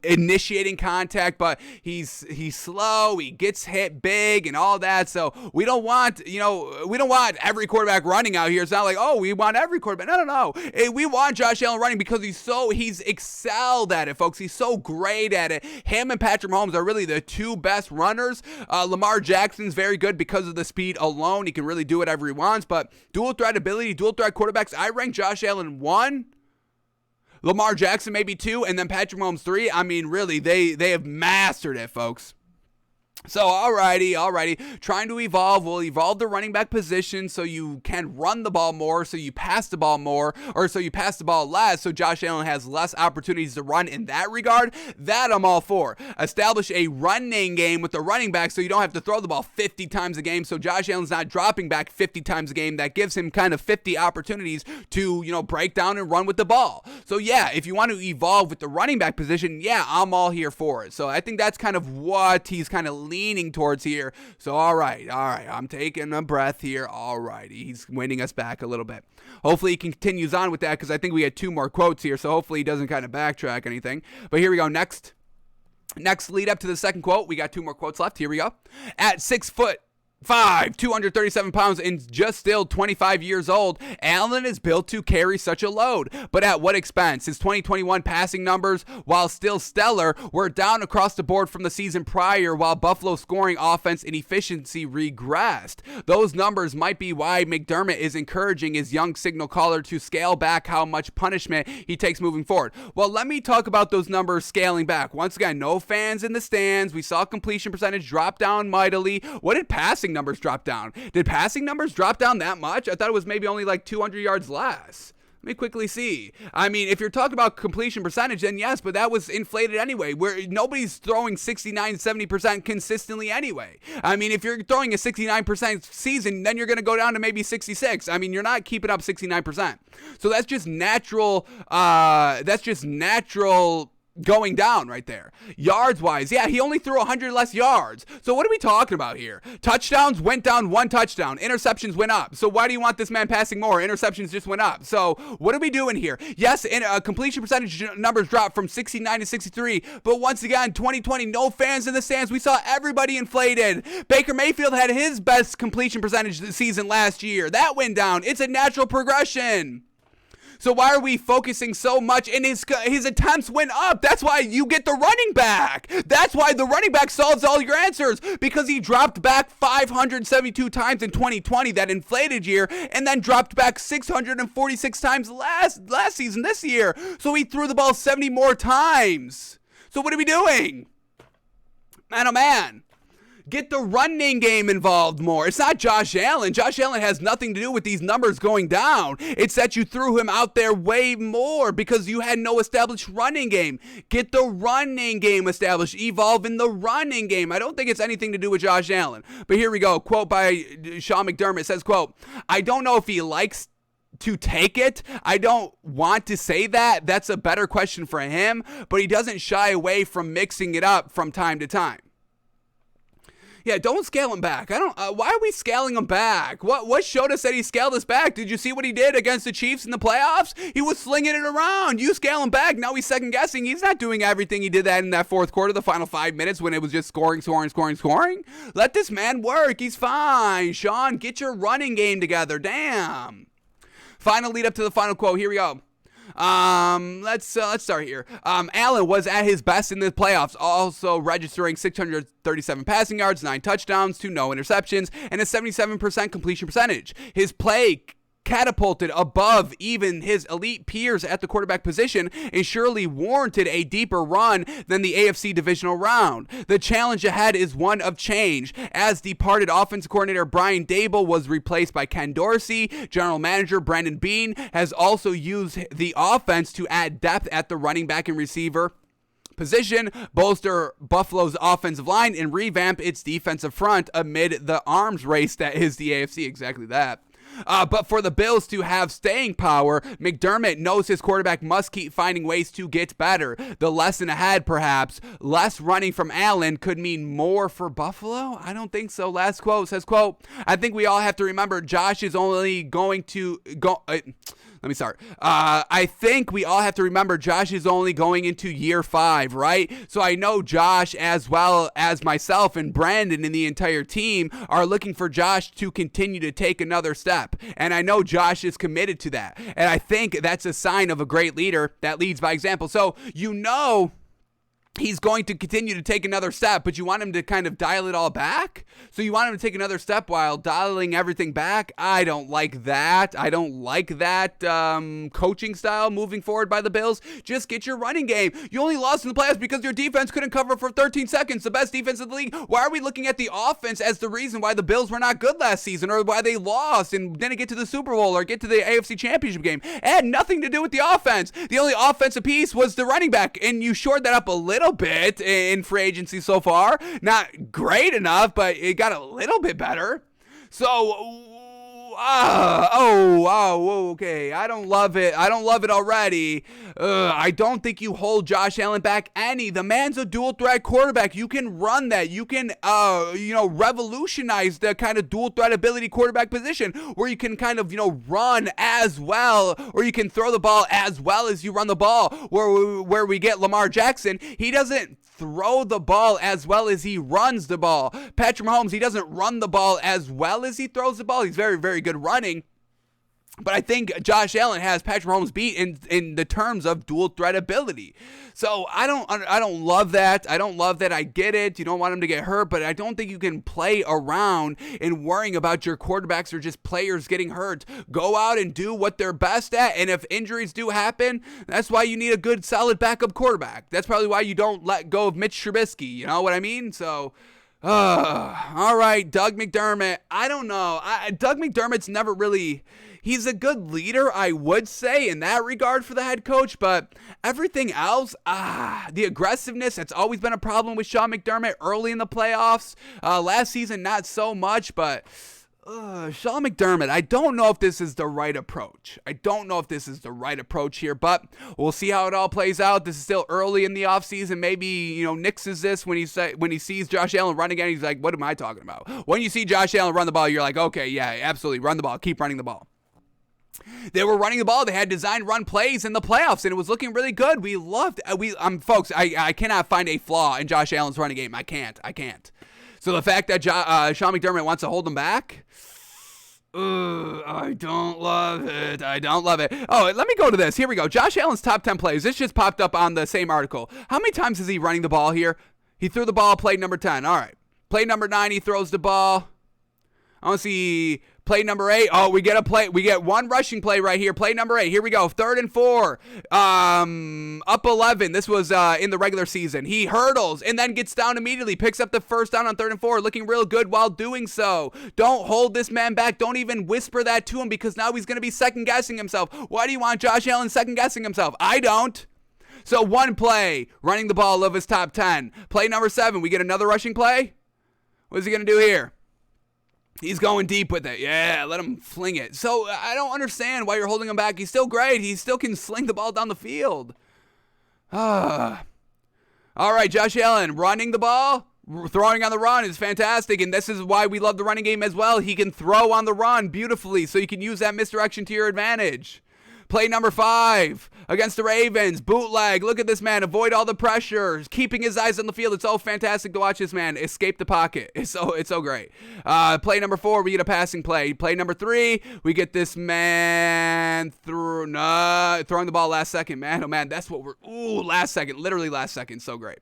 S1: initiating contact, but he's slow, he gets hit big and all that. So we don't want every quarterback running out here. It's not like, oh, we want every quarterback. No. We want Josh Allen running because he's excelled at it, folks. He's so great at it. Him and Patrick Mahomes are really the two best runners. Lamar Jackson's very good because of the speed alone. He can really do whatever he wants, but dual threat ability, dual threat quarterbacks, I rank Josh Allen 1, Lamar Jackson maybe 2, and then Patrick Mahomes 3. I mean, really, they have mastered it, folks. So, alrighty. Trying to evolve. We'll evolve the running back position so you can run the ball more, so you pass the ball more, or so you pass the ball less, so Josh Allen has less opportunities to run in that regard. That I'm all for. Establish a running game with the running back so you don't have to throw the ball 50 times a game, so Josh Allen's not dropping back 50 times a game. That gives him kind of 50 opportunities to, break down and run with the ball. So, yeah, if you want to evolve with the running back position, yeah, I'm all here for it. So, I think that's kind of what he's kind of leaning towards here. So, all right. I'm taking a breath here. All right. He's winning us back a little bit. Hopefully he continues on with that because I think we had 2 more quotes here. So, hopefully he doesn't kind of backtrack anything. But here we go. Next lead up to the second quote. We got 2 more quotes left. Here we go. At 6 foot 237 pounds, and just still 25 years old. Allen is built to carry such a load, but at what expense? His 2021 passing numbers, while still stellar, were down across the board from the season prior, while Buffalo's scoring offense and efficiency regressed. Those numbers might be why McDermott is encouraging his young signal caller to scale back how much punishment he takes moving forward. Well, let me talk about those numbers scaling back. Once again, no fans in the stands. We saw completion percentage drop down mightily. What did passing numbers drop down? Did passing numbers drop down that much? I thought it was maybe only like 200 yards less. Let me quickly see. I mean, if you're talking about completion percentage, then yes, but that was inflated anyway, where nobody's throwing 69, 70% consistently anyway. I mean, if you're throwing a 69% season, then you're going to go down to maybe 66. I mean, you're not keeping up 69%. So that's just natural, going down right there. Yards wise, yeah, he only threw 100 less yards. So what are we talking about here? Touchdowns went down 1 touchdown. Interceptions went up. So why do you want this man passing more? Interceptions just went up. So what are we doing here? Yes, completion percentage numbers dropped from 69 to 63. But once again, 2020, no fans in the stands. We saw everybody inflated. Baker Mayfield had his best completion percentage this season last year. That went down. It's a natural progression. So why are we focusing so much? And his attempts went up. That's why you get the running back. That's why the running back solves all your answers, because he dropped back 572 times in 2020, that inflated year, and then dropped back 646 times last season, this year. So he threw the ball 70 more times. So what are we doing? Man, oh man. Get the running game involved more. It's not Josh Allen. Josh Allen has nothing to do with these numbers going down. It's that you threw him out there way more because you had no established running game. Get the running game established. Evolve in the running game. I don't think it's anything to do with Josh Allen. But here we go. Quote by Sean McDermott says, quote, "I don't know if he likes to take it. I don't want to say that. That's a better question for him. But he doesn't shy away from mixing it up from time to time." Yeah, don't scale him back. Why are we scaling him back? What showed us that he scaled us back? Did you see what he did against the Chiefs in the playoffs? He was slinging it around. You scale him back. Now he's second guessing. He's not doing everything he did that in that fourth quarter, the final 5 minutes when it was just scoring. Let this man work. He's fine. Sean, get your running game together. Damn. Final lead up to the final quote. Here we go. Let's start here. Allen was at his best in the playoffs, also registering 637 passing yards, 9 touchdowns, 2 no interceptions, and a 77% completion percentage. His play catapulted above even his elite peers at the quarterback position and surely warranted a deeper run than the AFC divisional round. The challenge ahead is one of change, as departed offensive coordinator Brian Daboll was replaced by Ken Dorsey. General manager Brandon Beane has also used the offense to add depth at the running back and receiver position, bolster Buffalo's offensive line, and revamp its defensive front amid the arms race that is the AFC. Exactly that. But for the Bills to have staying power, McDermott knows his quarterback must keep finding ways to get better. The lesson ahead, perhaps, less running from Allen could mean more for Buffalo? I don't think so. Last quote says, quote, "I think we all have to remember Josh is only going to go..." Let me start. I think we all have to remember Josh is only going into year 5, right? So I know Josh, as well as myself and Brandon and the entire team, are looking for Josh to continue to take another step. And I know Josh is committed to that. And I think that's a sign of a great leader that leads by example. So you know he's going to continue to take another step, but you want him to kind of dial it all back? So you want him to take another step while dialing everything back? I don't like that. I don't like that coaching style moving forward by the Bills. Just get your running game. You only lost in the playoffs because your defense couldn't cover for 13 seconds. The best defense in the league. Why are we looking at the offense as the reason why the Bills were not good last season, or why they lost and didn't get to the Super Bowl or get to the AFC Championship game? It had nothing to do with the offense. The only offensive piece was the running back, and you shored that up a little bit in free agency so far. Not great enough, but it got a little bit better. So okay. I don't love it. I don't love it already. I don't think you hold Josh Allen back any. The man's a dual threat quarterback. You can run that. You can, revolutionize the kind of dual threat ability quarterback position where you can kind of, run as well, or you can throw the ball as well as you run the ball. Where we get Lamar Jackson, he doesn't throw the ball as well as he runs the ball. Patrick Mahomes, he doesn't run the ball as well as he throws the ball. He's very, very good running. But I think Josh Allen has Patrick Mahomes beat in the terms of dual threat ability. So I don't love that. I don't love that. I get it. You don't want him to get hurt, but I don't think you can play around and worrying about your quarterbacks or just players getting hurt. Go out and do what they're best at. And if injuries do happen, that's why you need a good, solid backup quarterback. That's probably why you don't let go of Mitch Trubisky. You know what I mean? So... all right, Doug McDermott. I don't know. Doug McDermott's never really... He's a good leader, I would say, in that regard for the head coach, but everything else, the aggressiveness, that's always been a problem with Sean McDermott early in the playoffs. Last season, not so much, but... Sean McDermott, I don't know if this is the right approach. Here, but we'll see how it all plays out. This is still early in the offseason. Maybe, Knicks is this when he sees Josh Allen run again. He's like, what am I talking about? When you see Josh Allen run the ball, you're like, okay, yeah, absolutely, run the ball. Keep running the ball. They were running the ball. They had designed run plays in the playoffs, and it was looking really good. We loved folks, I cannot find a flaw in Josh Allen's running game. I can't. So the fact that Sean McDermott wants to hold him back, I don't love it. Oh, let me go to this. Here we go. Josh Allen's top 10 plays. This just popped up on the same article. How many times is he running the ball here? He threw the ball, play number 10. All right. Play number 9, he throws the ball. I want to see play number 8. Oh, we get one rushing play right here. Play number 8. Here we go. 3rd and 4. Up 11. This was in the regular season. He hurdles and then gets down immediately. Picks up the first down on 3rd and 4. Looking real good while doing so. Don't hold this man back. Don't even whisper that to him because now he's going to be second-guessing himself. Why do you want Josh Allen second-guessing himself? I don't. So one play, running the ball of his top 10. Play number 7. We get another rushing play. What is he going to do here? He's going deep with it. Yeah, let him fling it. So I don't understand why you're holding him back. He's still great. He still can sling the ball down the field. All right, Josh Allen running the ball, throwing on the run is fantastic, and this is why we love the running game as well. He can throw on the run beautifully, so you can use that misdirection to your advantage. Play number 5 against the Ravens. Bootleg. Look at this man. Avoid all the pressure. Keeping his eyes on the field. It's so fantastic to watch this man escape the pocket. It's so great. Play number 4, we get a passing play. Play number 3, we get this man throwing the ball last second. Man, oh man, that's what last second. Literally last second. So great.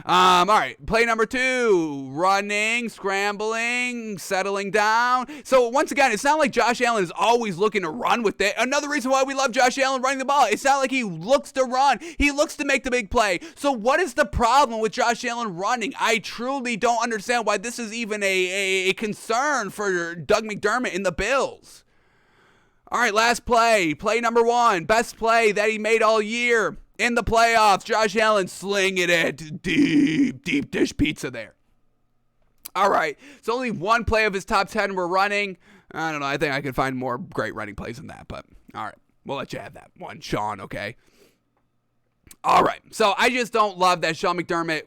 S1: All right, play number 2, running, scrambling, settling down. So once again, it's not like Josh Allen is always looking to run with it. Another reason why we love Josh Allen running the ball. It's not like he looks to run. He looks to make the big play. So what is the problem with Josh Allen running? I truly don't understand why this is even a concern for Doug McDermott in the Bills. All right, last play. Play number 1, best play that he made all year. In the playoffs, Josh Allen slinging it deep dish pizza there. All right, it's only one play of his top 10 we're running. I don't know. I think I could find more great running plays than that, but all right, we'll let you have that one, Sean, okay? All right, so I just don't love that Sean McDermott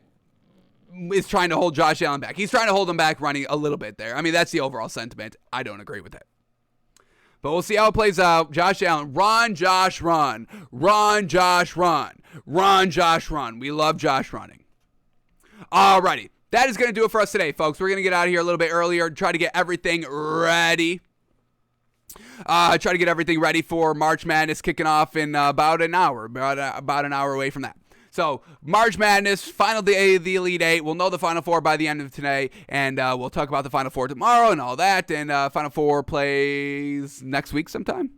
S1: is trying to hold Josh Allen back. He's trying to hold him back running a little bit there. I mean, that's the overall sentiment. I don't agree with it. But we'll see how it plays out. Josh Allen, run, Josh, run. Run, Josh, run. Run, Josh, run. We love Josh running. Alrighty. That is going to do it for us today, folks. We're going to get out of here a little bit earlier, try to get everything ready. Try to get everything ready for March Madness kicking off in about an hour. About an hour away from that. So, March Madness, final day of the Elite Eight. We'll know the Final Four by the end of today, and we'll talk about the Final Four tomorrow and all that, and Final Four plays next week sometime.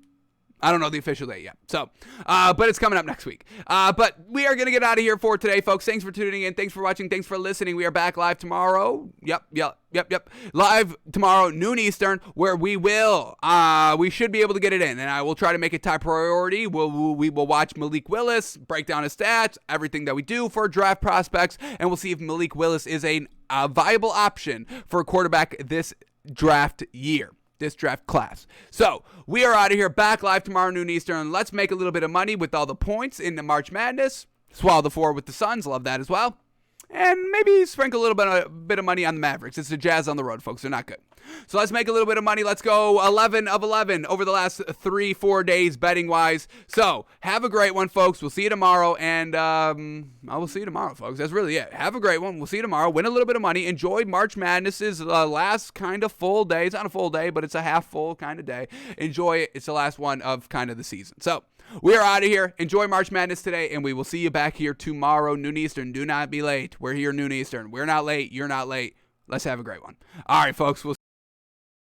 S1: I don't know the official date yet, so, but it's coming up next week. But we are going to get out of here for today, folks. Thanks for tuning in. Thanks for watching. Thanks for listening. We are back live tomorrow. Yep. Live tomorrow, noon Eastern, where we should be able to get it in, and I will try to make it top priority. We will watch Malik Willis, break down his stats, everything that we do for draft prospects, and we'll see if Malik Willis is a viable option for a quarterback this draft year. This draft class. So, we are out of here, back live tomorrow, noon Eastern. Let's make a little bit of money with all the points in the March Madness. Swallow the 4 with the Suns. Love that as well. And maybe sprinkle a little bit of money on the Mavericks. It's the Jazz on the road, folks. They're not good. So let's make a little bit of money. Let's go 11 of 11 over the last 3-4 days betting-wise. So have a great one, folks. We'll see you tomorrow, and I will see you tomorrow, folks. That's really it. Have a great one. We'll see you tomorrow. Win a little bit of money. Enjoy March Madness's last kind of full day. It's not a full day, but it's a half full kind of day. Enjoy it. It's the last one of kind of the season. So we are out of here. Enjoy March Madness today, and we will see you back here tomorrow, noon Eastern. Do not be late. We're here noon Eastern. We're not late. You're not late. Let's have a great one. All right, folks. We'll